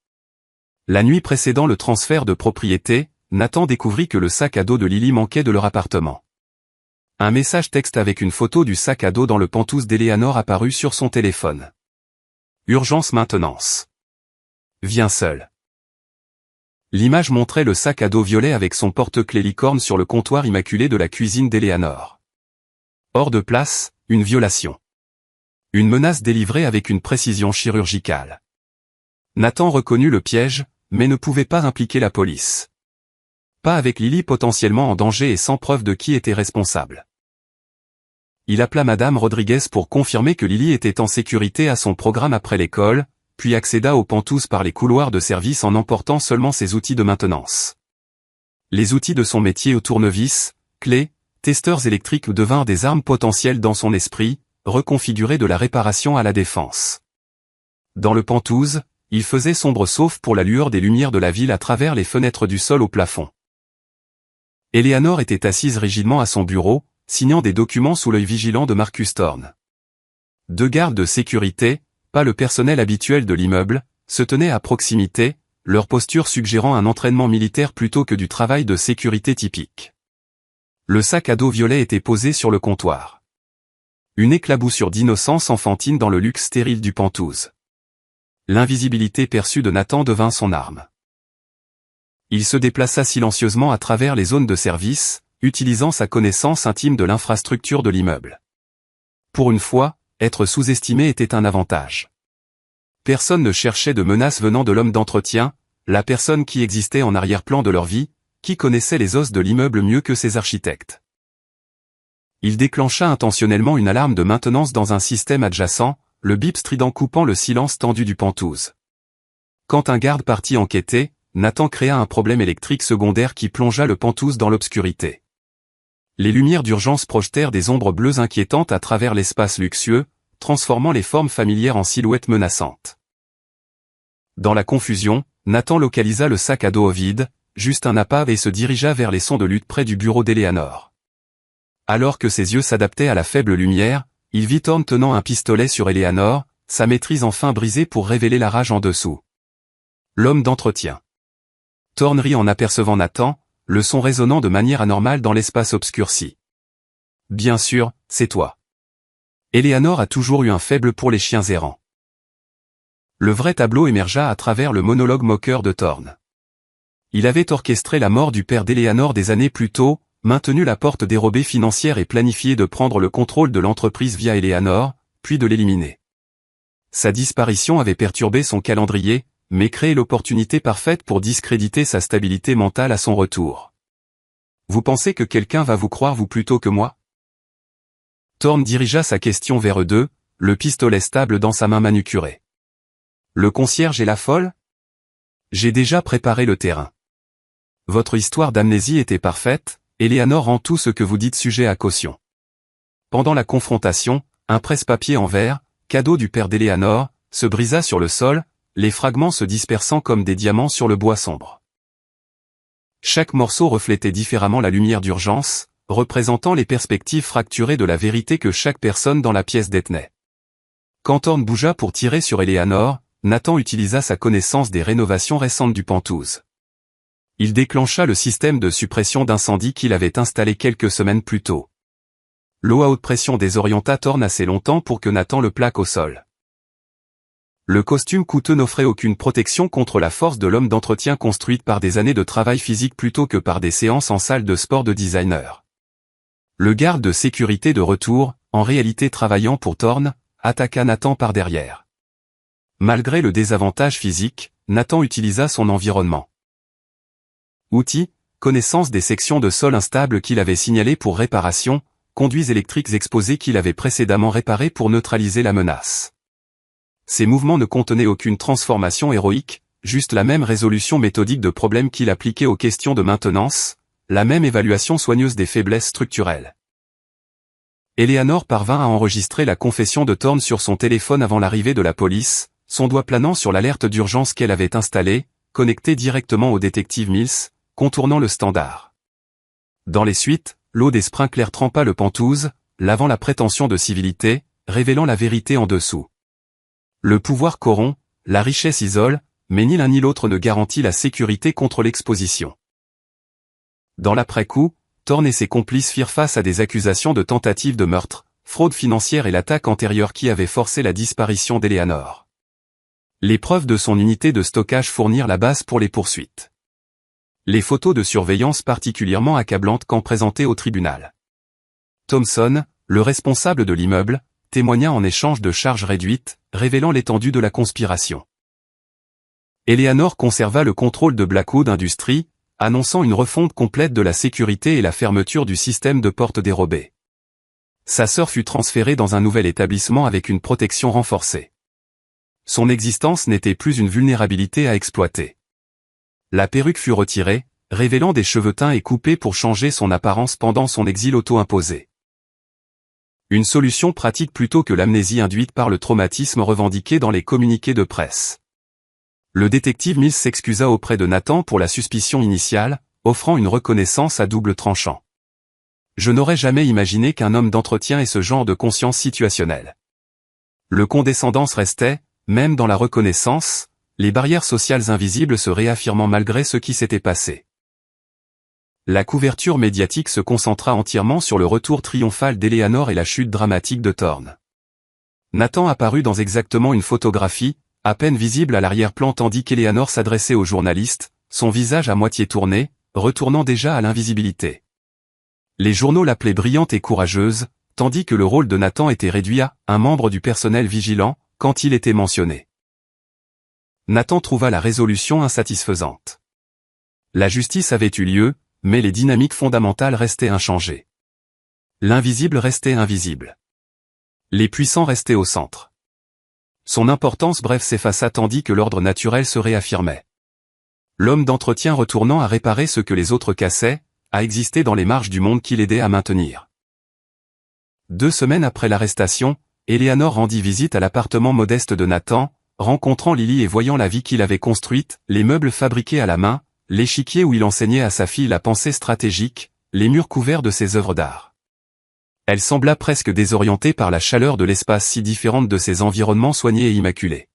La nuit précédant le transfert de propriété, Nathan découvrit que le sac à dos de Lily manquait de leur appartement. Un message texte avec une photo du sac à dos dans le pantouse d'Eleanor apparut sur son téléphone. Urgence maintenance. Viens seul. L'image montrait le sac à dos violet avec son porte-clés licorne sur le comptoir immaculé de la cuisine d'Eleanor. Hors de place, une violation. Une menace délivrée avec une précision chirurgicale. Nathan reconnut le piège, mais ne pouvait pas impliquer la police. Pas avec Lily potentiellement en danger et sans preuve de qui était responsable. Il appela Madame Rodriguez pour confirmer que Lily était en sécurité à son programme après l'école, puis accéda aux pentouses par les couloirs de service en emportant seulement ses outils de maintenance. Les outils de son métier au tournevis, clés, testeurs électriques devinrent des armes potentielles dans son esprit, reconfigurées de la réparation à la défense. Dans le pentouse, il faisait sombre sauf pour la lueur des lumières de la ville à travers les fenêtres du sol au plafond. Eleanor était assise rigidement à son bureau, signant des documents sous l'œil vigilant de Marcus Thorne. Deux gardes de sécurité, pas le personnel habituel de l'immeuble, se tenaient à proximité, leur posture suggérant un entraînement militaire plutôt que du travail de sécurité typique. Le sac à dos violet était posé sur le comptoir. Une éclaboussure d'innocence enfantine dans le luxe stérile du Penthouse. L'invisibilité perçue de Nathan devint son arme. Il se déplaça silencieusement à travers les zones de service, utilisant sa connaissance intime de l'infrastructure de l'immeuble. Pour une fois, être sous-estimé était un avantage. Personne ne cherchait de menaces venant de l'homme d'entretien, la personne qui existait en arrière-plan de leur vie, qui connaissait les os de l'immeuble mieux que ses architectes. Il déclencha intentionnellement une alarme de maintenance dans un système adjacent, le bip strident coupant le silence tendu du Penthouse. Quand un garde partit enquêter, Nathan créa un problème électrique secondaire qui plongea le Penthouse dans l'obscurité. Les lumières d'urgence projetèrent des ombres bleues inquiétantes à travers l'espace luxueux, transformant les formes familières en silhouettes menaçantes. Dans la confusion, Nathan localisa le sac à dos vide, juste un appât et se dirigea vers les sons de lutte près du bureau d'Eleanor. Alors que ses yeux s'adaptaient à la faible lumière, il vit Thorne tenant un pistolet sur Eleanor, sa maîtrise enfin brisée pour révéler la rage en dessous. L'homme d'entretien. Thorne rit en apercevant Nathan, le son résonnant de manière anormale dans l'espace obscurci. Bien sûr, c'est toi. Eleanor a toujours eu un faible pour les chiens errants. Le vrai tableau émergea à travers le monologue moqueur de Thorne. Il avait orchestré la mort du père d'Eleanor des années plus tôt, maintenu la porte dérobée financière et planifié de prendre le contrôle de l'entreprise via Eleanor, puis de l'éliminer. Sa disparition avait perturbé son calendrier, mais créé l'opportunité parfaite pour discréditer sa stabilité mentale à son retour. Vous pensez que quelqu'un va vous croire vous plutôt que moi? Thorne dirigea sa question vers eux deux, le pistolet stable dans sa main manucurée. Le concierge est la folle? J'ai déjà préparé le terrain. Votre histoire d'amnésie était parfaite, Eleanor rend tout ce que vous dites sujet à caution. Pendant la confrontation, un presse-papier en verre, cadeau du père d'Eleanor, se brisa sur le sol, les fragments se dispersant comme des diamants sur le bois sombre. Chaque morceau reflétait différemment la lumière d'urgence, représentant les perspectives fracturées de la vérité que chaque personne dans la pièce détenait. Quand Thorne bougea pour tirer sur Eleanor, Nathan utilisa sa connaissance des rénovations récentes du Penthouse. Il déclencha le système de suppression d'incendie qu'il avait installé quelques semaines plus tôt. L'eau à haute pression désorienta Thorne assez longtemps pour que Nathan le plaque au sol. Le costume coûteux n'offrait aucune protection contre la force de l'homme d'entretien construite par des années de travail physique plutôt que par des séances en salle de sport de designer. Le garde de sécurité de retour, en réalité travaillant pour Thorne, attaqua Nathan par derrière. Malgré le désavantage physique, Nathan utilisa son environnement. Outils, connaissance des sections de sol instables qu'il avait signalées pour réparation, conduits électriques exposés qu'il avait précédemment réparés pour neutraliser la menace. Ces mouvements ne contenaient aucune transformation héroïque, juste la même résolution méthodique de problèmes qu'il appliquait aux questions de maintenance, la même évaluation soigneuse des faiblesses structurelles. Eleanor parvint à enregistrer la confession de Thorne sur son téléphone avant l'arrivée de la police, son doigt planant sur l'alerte d'urgence qu'elle avait installée, connectée directement au détective Mills, contournant le standard. Dans les suites, l'eau des sprinklers trempa le Penthouse, lavant la prétention de civilité, révélant la vérité en dessous. Le pouvoir corrompt, la richesse isole, mais ni l'un ni l'autre ne garantit la sécurité contre l'exposition. Dans l'après-coup, Thorne et ses complices firent face à des accusations de tentative de meurtre, fraude financière et l'attaque antérieure qui avait forcé la disparition d'Eleanor. Les preuves de son unité de stockage fournirent la base pour les poursuites. Les photos de surveillance particulièrement accablantes quand présentées au tribunal. Thompson, le responsable de l'immeuble, témoigna en échange de charges réduites, révélant l'étendue de la conspiration. Eleanor conserva le contrôle de Blackwood Industries, annonçant une refonte complète de la sécurité et la fermeture du système de portes dérobées. Sa sœur fut transférée dans un nouvel établissement avec une protection renforcée. Son existence n'était plus une vulnérabilité à exploiter. La perruque fut retirée, révélant des cheveux teints et coupés pour changer son apparence pendant son exil auto-imposé. Une solution pratique plutôt que l'amnésie induite par le traumatisme revendiqué dans les communiqués de presse. Le détective Mills s'excusa auprès de Nathan pour la suspicion initiale, offrant une reconnaissance à double tranchant. Je n'aurais jamais imaginé qu'un homme d'entretien ait ce genre de conscience situationnelle. Le condescendance restait, même dans la reconnaissance, les barrières sociales invisibles se réaffirmant malgré ce qui s'était passé. La couverture médiatique se concentra entièrement sur le retour triomphal d'Eleanor et la chute dramatique de Thorne. Nathan apparut dans exactement une photographie, à peine visible à l'arrière-plan tandis qu'Eleanor s'adressait aux journalistes, son visage à moitié tourné, retournant déjà à l'invisibilité. Les journaux l'appelaient brillante et courageuse, tandis que le rôle de Nathan était réduit à un membre du personnel vigilant, quand il était mentionné. Nathan trouva la résolution insatisfaisante. La justice avait eu lieu, mais les dynamiques fondamentales restaient inchangées. L'invisible restait invisible. Les puissants restaient au centre. Son importance bref s'effaça tandis que l'ordre naturel se réaffirmait. L'homme d'entretien retournant à réparer ce que les autres cassaient, à exister dans les marges du monde qu'il aidait à maintenir. 2 semaines après l'arrestation, Eleanor rendit visite à l'appartement modeste de Nathan, rencontrant Lily et voyant la vie qu'il avait construite, les meubles fabriqués à la main, l'échiquier où il enseignait à sa fille la pensée stratégique, les murs couverts de ses œuvres d'art. Elle sembla presque désorientée par la chaleur de l'espace si différente de ses environnements soignés et immaculés.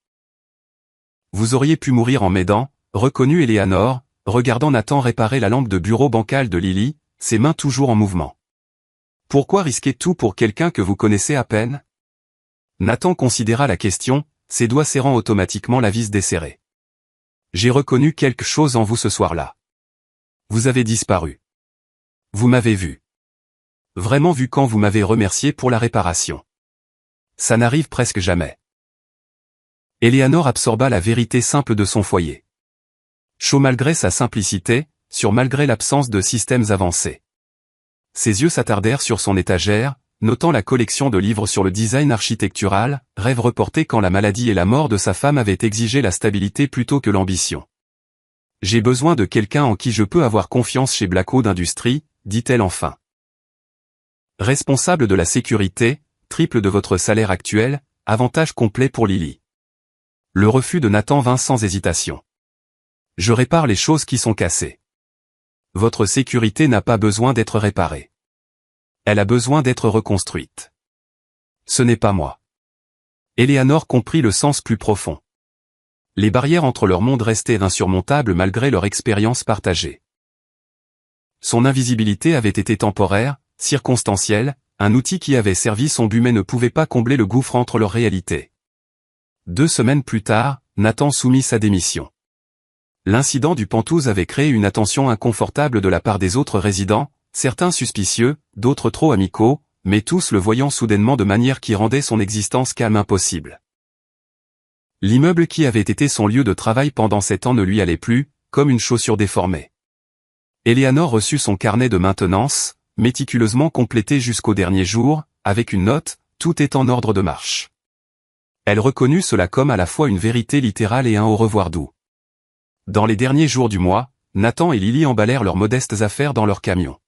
Vous auriez pu mourir en m'aidant, reconnut Eleanor, regardant Nathan réparer la lampe de bureau bancale de Lily, ses mains toujours en mouvement. Pourquoi risquer tout pour quelqu'un que vous connaissez à peine? Nathan considéra la question, ses doigts serrant automatiquement la vis desserrée. J'ai reconnu quelque chose en vous ce soir-là. Vous avez disparu. Vous m'avez vu. Vraiment vu quand vous m'avez remercié pour la réparation. Ça n'arrive presque jamais. Eleanor absorba la vérité simple de son foyer. Chaud malgré sa simplicité, sûr malgré l'absence de systèmes avancés. Ses yeux s'attardèrent sur son étagère, notant la collection de livres sur le design architectural, rêve reporté quand la maladie et la mort de sa femme avaient exigé la stabilité plutôt que l'ambition. J'ai besoin de quelqu'un en qui je peux avoir confiance chez Blackwood Industries, dit-elle enfin. Responsable de la sécurité, triple de votre salaire actuel, avantage complet pour Lily. Le refus de Nathan vint sans hésitation. Je répare les choses qui sont cassées. Votre sécurité n'a pas besoin d'être réparée. Elle a besoin d'être reconstruite. Ce n'est pas moi. Eleanor comprit le sens plus profond. Les barrières entre leur monde restaient insurmontables malgré leur expérience partagée. Son invisibilité avait été temporaire, circonstancielle, un outil qui avait servi son but mais ne pouvait pas combler le gouffre entre leurs réalités. 2 semaines plus tard, Nathan soumit sa démission. L'incident du Pentouse avait créé une attention inconfortable de la part des autres résidents, certains suspicieux, d'autres trop amicaux, mais tous le voyant soudainement de manière qui rendait son existence calme impossible. L'immeuble qui avait été son lieu de travail pendant 7 ans ne lui allait plus, comme une chaussure déformée. Eleanor reçut son carnet de maintenance, méticuleusement complété jusqu'au dernier jour, avec une note, tout est en ordre de marche. Elle reconnut cela comme à la fois une vérité littérale et un au revoir doux. Dans les derniers jours du mois, Nathan et Lily emballèrent leurs modestes affaires dans leur camion.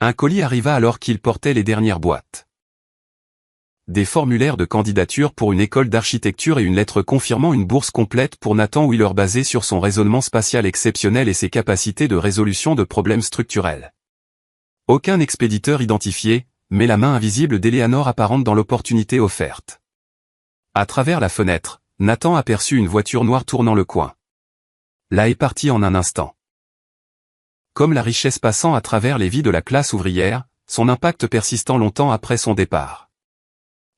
Un colis arriva alors qu'ils portaient les dernières boîtes. Des formulaires de candidature pour une école d'architecture et une lettre confirmant une bourse complète pour Nathan Wheeler basée sur son raisonnement spatial exceptionnel et ses capacités de résolution de problèmes structurels. Aucun expéditeur identifié, mais la main invisible d'Eleanor apparente dans l'opportunité offerte. À travers la fenêtre, Nathan aperçut une voiture noire tournant le coin. Là est parti en un instant. Comme la richesse passant à travers les vies de la classe ouvrière, son impact persistant longtemps après son départ.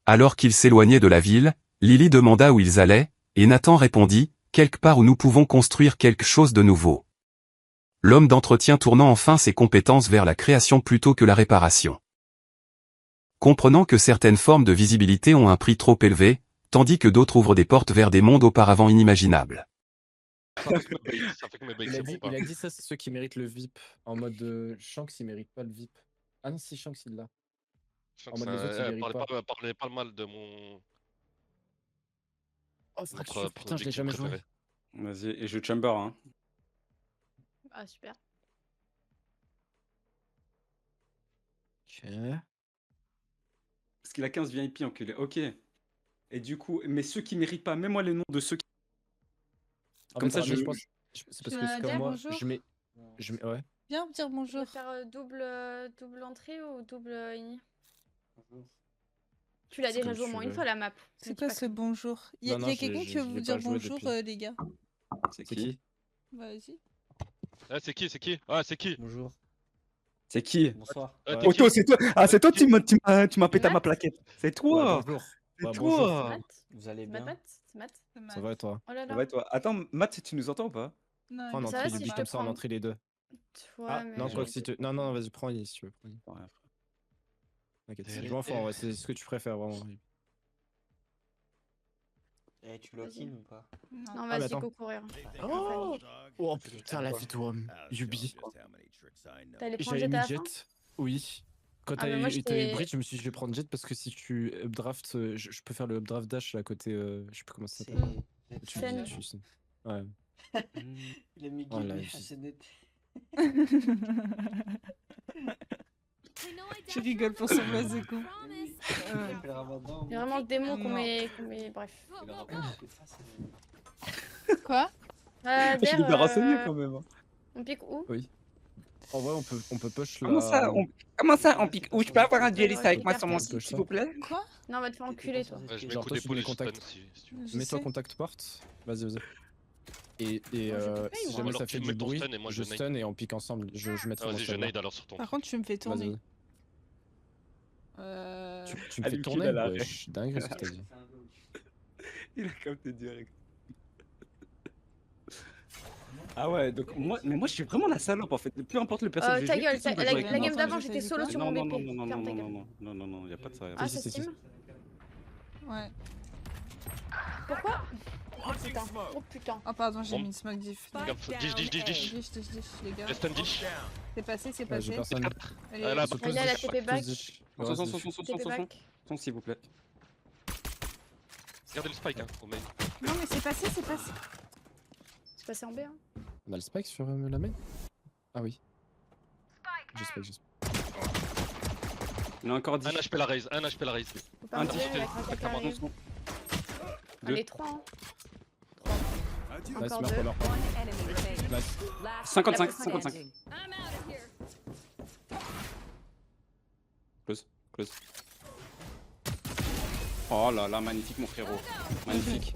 Alors qu'ils s'éloignaient de la ville, Lily demanda où ils allaient, et Nathan répondit, quelque part où nous pouvons construire quelque chose de nouveau. L'homme d'entretien tournant enfin ses compétences vers la création plutôt que la réparation. Comprenant que certaines formes de visibilité ont un prix trop élevé, tandis que d'autres ouvrent des portes vers des mondes auparavant inimaginables. Ça fait combien de c'est bon, Il pas a dit ça, c'est ceux qui méritent le VIP. En mode Shanks, il mérite pas le VIP. Ah non, si Shanks, il l'a. Je sens En que mode les autres, ils méritent pas. parlez pas mal de mon Oh, notre fracture, putain, je l'ai victime jamais joué. préféré. Vas-y, et je chamber, hein. Ah, super. Ok. Parce qu'il a 15 VIP enculé. Ok. Et du coup, mais ceux qui méritent pas, mets-moi les noms de ceux qui. En Comme fait, ça, mais je pense. C'est parce que c'est comme Nadia, moi. bonjour. Je mets. Ouais. Viens me dire Je veux bonjour. faire double entrée ou double ini? Tu l'as C'est déjà comme joué au tu moins une veux. fois la map. C'est Me dis quoi pas ce que- bonjour? Il y Non, a, non, y a je- quelqu'un je- qui veut je vous l'ai dire pas joué bonjour, depuis. les gars? C'est C'est qui? qui? Bah, vas-y. Ah, c'est qui? C'est qui? Ah, c'est qui? Bonjour. C'est qui? Bonsoir. Ah, Ouais. t'es qui? Otto, c'est toi. Ah, c'est toi, Qui? tu m'as pété à ma Matt plaquette. C'est Ouais, toi. bonjour. C'est Ouais, C'est bonjour. toi. Matt? Vous allez C'est Matt, bien? Matt? C'est Matt? Ça va et toi? Oh là Ça là. va et toi? Attends, Matt, tu nous entends ou pas? Non, Prends en il- Ça entrée va du si but je comme te ça, en prends? entrée les deux. Ouais, Ah, mais Non, je- quoi que si tu. Non, non, vas-y, prends-y si tu veux. Prends-y. Ouais. T'inquiète, je m'en fous, ouais, c'est ce que tu préfères vraiment. Eh, tu lock-in ou pas? Non, Ah, mais vas-y, attends. go courir. Oh, oh putain, la vie de Rome. Yubi. T'as les prendre J'avais jet mis à la fin? Jet. Oui. Quand Ah, mais moi, t'as eu j'étais- Bridge, je me suis dit je vais prendre Jet parce que si tu updraft, je peux faire le updraft dash à côté. Je sais plus comment ça C'est. s'appelle. Tu Scène. me dis, ouais. Il a mis Oh, la Guillemot vie. à CDT. Je rigole pour son base de con. Il fait le ramadan. Il y a vraiment le démon qu'on Non. met. Bref. Il fait le ramadan, il fait ça, c'est- Quoi? Je Der, l'ai bien renseigné quand même. on pique où? En vrai, on peut push la. Comment ça, on pique où? Je peux avoir un dueliste dueliste avec moi sur mon site, s'il vous plaît? Quoi? Non, on va te faire enculer, toi. Ouais, je mets Genre, coup toi, tu d'épaule mets et je stun contact. si tu veux. Je Mets-toi sais. contact porte. Vas-y. Et Moi, je peux pas, si moi. jamais Alors, ça tu fait mets du ton bruit, stun et moi, je je nade. stun et on pique ensemble. Je mettrai Ah, mon vas-y, je stun là. nade alors sur ton Par truc. contre, tu me fais Vas-y, tourner. vas-y. Tu me Allez, fais le tourner? kill à la- Wesh, dingue ce que t'as dit. Il a capté direct. Ah ouais, donc moi je suis vraiment la salope en fait. Peu importe le personnage que Ta je gueule, personne la, peut jouer avec la moi. game d'avant, J'ai j'étais fait solo quoi sur Non, mon non, BP. non, non, Ferme non, ta non, gueule. non, y a pas de ça. Ah, Si, ça si, si. Steam? Ouais. Pourquoi? Oh putain. Oh putain. Oh, pardon, j'ai Bon. mis une smoke diff. Dish, Dish, les gars. Reste un dish. C'est passé, c'est Ouais, j'ai passé. personne. Allez, Ah, là, Ils sont bah, tous il a la dish, TP tous back. dish. Son, Ouais, son, c'est son, dish. son, son, TP son, back. son, s'il vous plaît. Regardez le spike, hein, au main. Non, mais c'est passé, c'est passé. C'est passé en B, hein. On a le spike sur la main? Ah oui. J'ai spike. Il a encore 10. Un HP la raise, un HP la raise. Faut pas Un mourir dish. avec un qui Comment arrive. Deux. Allez, 3, hein. Nice, Encore meurt, deux. meurt. Nice. 55, La 55. Close. Oh là là, magnifique mon frérot. Magnifique.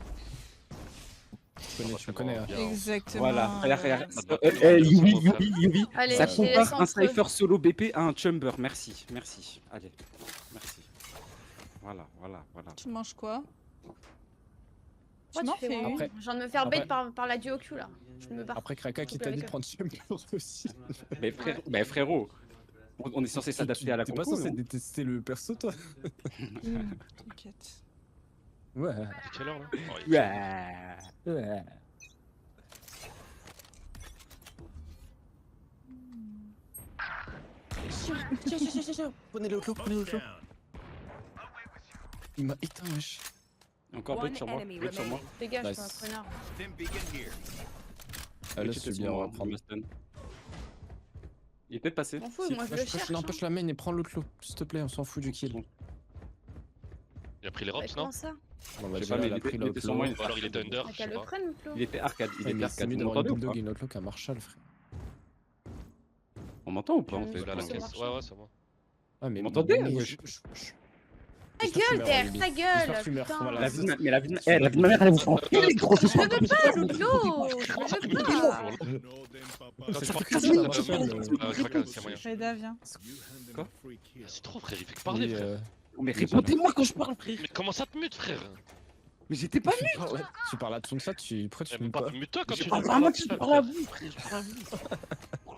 Tu me connais. Hein. Exactement. Voilà, regarde. Ouais. Yubi. Allez, Ça je les laisse compare un entre eux. cypher solo BP à un chumber. Merci. Allez, merci. Voilà. Tu manges quoi? Pourquoi m'en tu fais fais vraiment une. Je viens de me faire Après- bait par la duo Q là. Je me barre. Après, Kraka qui Couple t'a dit avec de eux. prendre Chamber aussi. Mais frérot, on est censé s'adapter à la T'es pas compo, censé non? détester le perso, toi? T'inquiète. Ouais. C'est quelle heure là? Oh, il est Ouais. Prenez le clos. Il m'a éteint, wesh. Encore un peu sur moi. Dégage, Nice. toi, connard. Ah, là, Qui c'est était bien, sur on va moi, prendre. ma stun. Il est peut-être passé. M'en fous, Si, moi je le cherche. Non, push la main et prends l'autre lot. S'il te plaît, on s'en fout du kill. Il a pris les Mais rops, non? comment ça? On va Je sais déjà, pas, mais elle a pris il était l'autre sur lot. moi, Ou alors il était under, T'as je qu'à sais le pas. prendre, Flo. Il était arcade. Ouais, mais c'est mieux Vous d'avoir m'entendez une ou bulldog pas et une autre lot qu'un Marshall, frère. On m'entend ou pas en Je fait? Voilà la c'est caisse. moi. Ouais, c'est moi. Ah, mais Vous m'entendez? mais- Wesh. Ta J'espère que tu gueule, meurs, Der, Olivier. ta J'espère gueule, que tu meurs, putain. voilà. La vie de ma mère, elle vous s'en fout, les gros. Je veux pas, Flo. Je veux pas. Ça fait Ah, que ça, Marshall. Kraka, c'est moyen. Reda, viens. C'est trop, frère, il fait que parler, Oui, frère. Mais répondez-moi quand je parle, frère. Mais comment ça te mute, frère? Mais j'étais pas tu parles à tout ça, pourquoi tu Mais me pas pas? mute-toi quand Je tu parle veux vraiment parler, que je parle à vous, frère. Je parle à vous.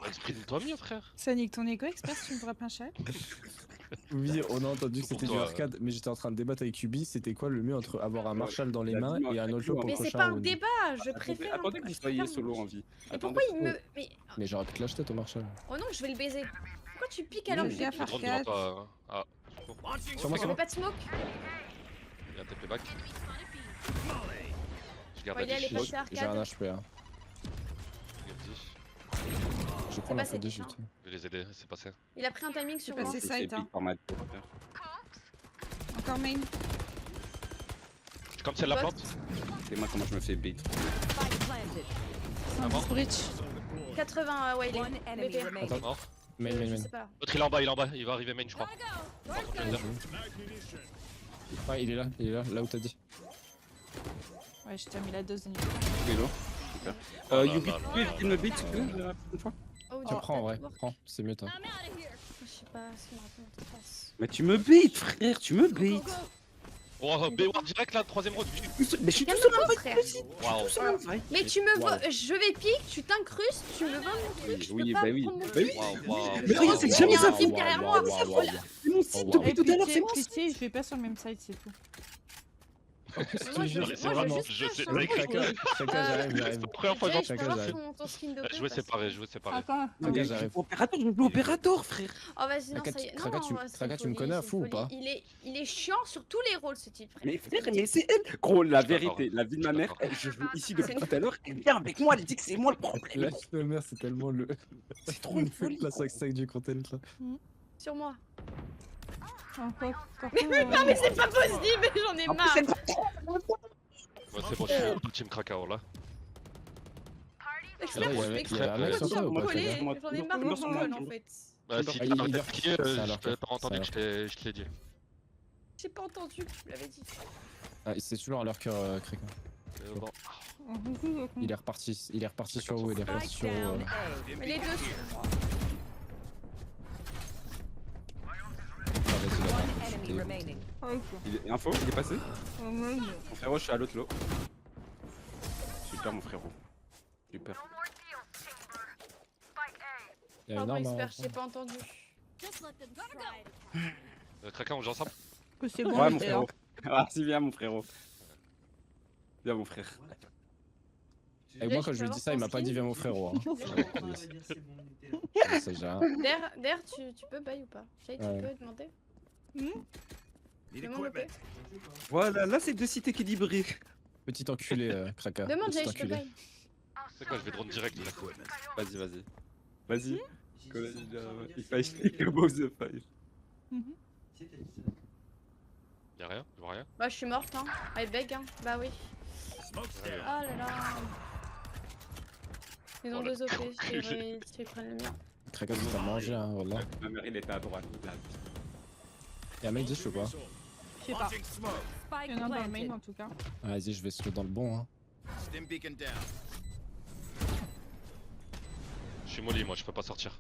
Exprime-toi mieux, frère. Ça nique ton égo, expert, tu me droppes un chat. Oui, on a entendu que Pour c'était du toi, arcade, mais j'étais en train de débattre avec Ubi, c'était quoi le mieux entre avoir un Marshall dans les mains et un autre lot pour le Mais c'est prochain pas un round? débat, je préfère. Attendez que vous soyez solo en vie. Mais pourquoi il me. Mais. Mais j'aurais pu te l'acheter ton Marshall. Oh non, je vais le baiser. Pourquoi tu piques alors que je Gaffe, fais Le drone arcade. devant toi. Ah, Sur moi, Il y avait pas de smoke. il y a un TP back. Je garde Ouais, la il est dish. allé passer J'ai un arcade. HP. Hein. Je garde dish. Je prends la passé, faute de dis, chute. hein. Je vais les aider, c'est passé. Il a pris un timing sur C'est moi. passé site, hein. Encore main. Comme celle la plante. C'est moi comment je me fais bait. C'est un bon bridge. 80, ouais, il One est. enemy BP. remaining. Attends. Mort. Main, Je main, sais main. pas. L'autre il est en bas, il va arriver main, je crois. Ouais, il est là où t'as dit. Ouais, je t'ai mis la dose de nuit. Il est lourd. Super. You beat, tu peux me beat, s'il te plaît, la prochaine fois? Oh, Tiens, prends en vrai, network. prends, c'est mieux toi. Je sais pas ce qu'il me raconte en face. Mais tu me beat, frère, tu me beat. Oh, B-Ward direct là, troisième round. Mais je suis tout seul en frère. Waouh. Mais tu me vois, je vais pique, tu t'incrustes, tu me vends mon truc, je peux pas oui. prendre mon Bah truc. oui. Waouh. Mais regarde, c'est jamais Il y a ça. un type derrière moi, C'est mon site Oh, depuis tout à l'heure, c'est mon site. Pitié, je vais pas sur le même site, c'est tout. Moi, je c'est veux vraiment- juste je pas sais- changer. Chacun, j'arrive. C'est la première fois que Jay, j'en je peux Chacun, voir j'arrive. ton skin de Jouer séparé, jouer séparé. Attends. Chacun, j'arrive. Opérateur, je joue opérateur, frère. Oh vas-y, non, Kraka, ça y est. Kraka, Non, tu- c'est Kraka, une tu me folie, connais à c'est fou une ou pas folie. Il est chiant sur tous les rôles, ce type, frère. Mais frère, mais c'est elle. Gros, la Je suis d'accord. vérité, la vie de ma Je suis mère, d'accord. je joue ici depuis tout à l'heure, elle vient avec moi, elle dit que c'est moi le problème. La mère, c'est tellement le. C'est trop une folie. La sac du content là. Sur moi. Non, Mais c'est pas possible, j'en ai En plus, marre. elle- Ouais, c'est bon, je suis tout team Krakao là. Expert, il y je avait- m'explique il y avait un mec pourquoi sur tu toi vas ou me pas, coller. Kraka J'en ai marre de Sur ton moi, call sur en moi. fait. Bah, si il- t'as il- attaqué, ça a je l'air t'ai pas clair, entendu ça a que je te l'ai dit. J'ai pas entendu, tu me l'avais dit. Ah, c'est toujours à leur cœur, Kraka. Bon. Il est reparti sur vous, il est reparti Spike sur vous. down A. Mais les deux sur moi. One enemy remaining. Info, il est passé. Mon frérot, je suis à l'autre lot. Super, mon frérot. Super. Il y a Pardon, énorme, expert, hein. je t'ai pas entendu. Krakao, on joue ensemble? C'est Oh, bon, Ouais, mon j'étais frérot. Ah, si, viens, mon frérot. Viens, mon frère. Et moi, quand je lui dis ça, il m'a pas dit viens mon frérot. Hein. Ça, j'ai rien. Der, tu peux bail ou pas? Jay, tu Ouais. peux demander? Demande au P. Voilà, là, c'est deux sites équilibrés. Petit enculé, Kraka. Demande, Jay, Petit je te enculé. bail. C'est quoi, je vais drone direct là. Vas-y, vas-y. Vas-y. If I speak above the five. Y'a rien, je vois rien. Bah, je suis morte, hein. I beg, hein. Bah oui. Oh là là. Ils ont Oh, deux OP, l'enculé. s'ils prennent le mien. Kraka, c'est à manger, hein, voilà. Ma mère, il était à droite. Là. Y'a un mec dish ou pas? Je sais pas. Spike Il y en a dans le main planted. en tout cas. Vas-y, je vais slow dans le bon. Hein. Je suis molly, moi, je peux pas sortir.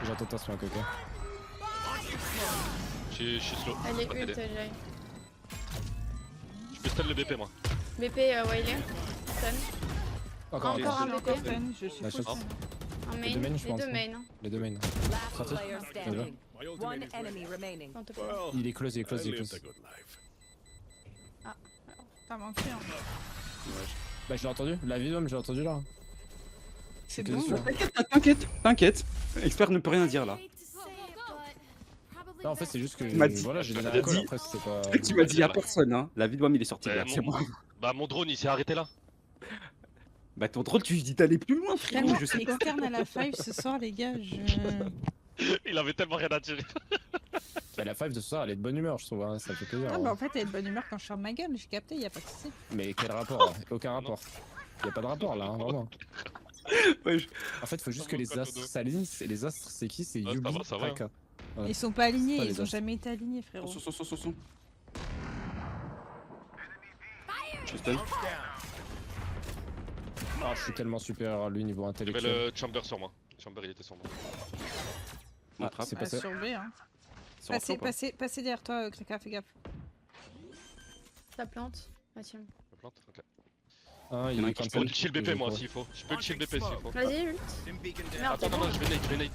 J'entends ta smack, ok. Je suis slow. Elle est Pas ult, t'aider. Jay. Je peux stun le BP, moi. BP, ouais, il est. Stun. Encore Encore un un Encore BP. stun, je suis La full chance. stun. Un main. Les deux mains, je Les pense, deux hein. mains. hein. Les deux mains. Last Sorti. player standing. One enemy remaining. S'il te plaît. Il est close, il est close, il est close. T'as manqué, hein. Bah, je l'ai entendu. La vidéo, mais je l'ai entendu là. C'est Que bon. sûr. T'inquiète. Expert ne peut rien dire là. Non, en fait, c'est juste que. Tu m'as dit- Voilà, j'ai donné tu un m'as call, dit- après, c'était pas. Tu m'as dit à personne, hein. La vie de moi, il est sorti là, c'est bon. Bah, mon drone, il s'est arrêté là. Bah, ton drôle, tu dis d'aller plus loin, frérot. Tellement Je sais pas. externe à la 5 ce soir, les gars. Il avait tellement rien à tirer. Bah, la 5 de ce soir, elle est de bonne humeur, je trouve. Hein. Ça fait plaisir. Ah, hein. bah en fait, elle est de bonne humeur quand je sors de ma gueule, j'ai capté, y a pas de soucis. Mais quel rapport hein. Aucun rapport. Y a pas de rapport là, hein, vraiment. Ouais, En fait, faut juste que les astres s'alignent. Et les astres, c'est qui? C'est Ouais, ça Yubi, va, ça va, Kraka. Ouais. Ils sont pas alignés, Pas les ils ont astres. jamais été alignés, frérot. Son. Je stun. Ah, je suis tellement supérieur à lui niveau J'avais intellectuel. le chamber sur moi. Chamber, il était sur moi. On Ah, attrape. c'est Ah, passé. sur B, hein. Sur info, Passez derrière toi, Kraka, fais gaffe. Ça plante. Ah, tiens. Je plante. Ok. Ah, Il y en a il qui est Je peux cancel. le chill BP, Je moi, crois. s'il faut. Je peux le chill BP s'il faut. Vas-y, ult. Merde, Attends, non, je vais nade.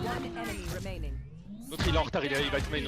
One enemy remaining. L'autre, il est en retard, il va être main. Il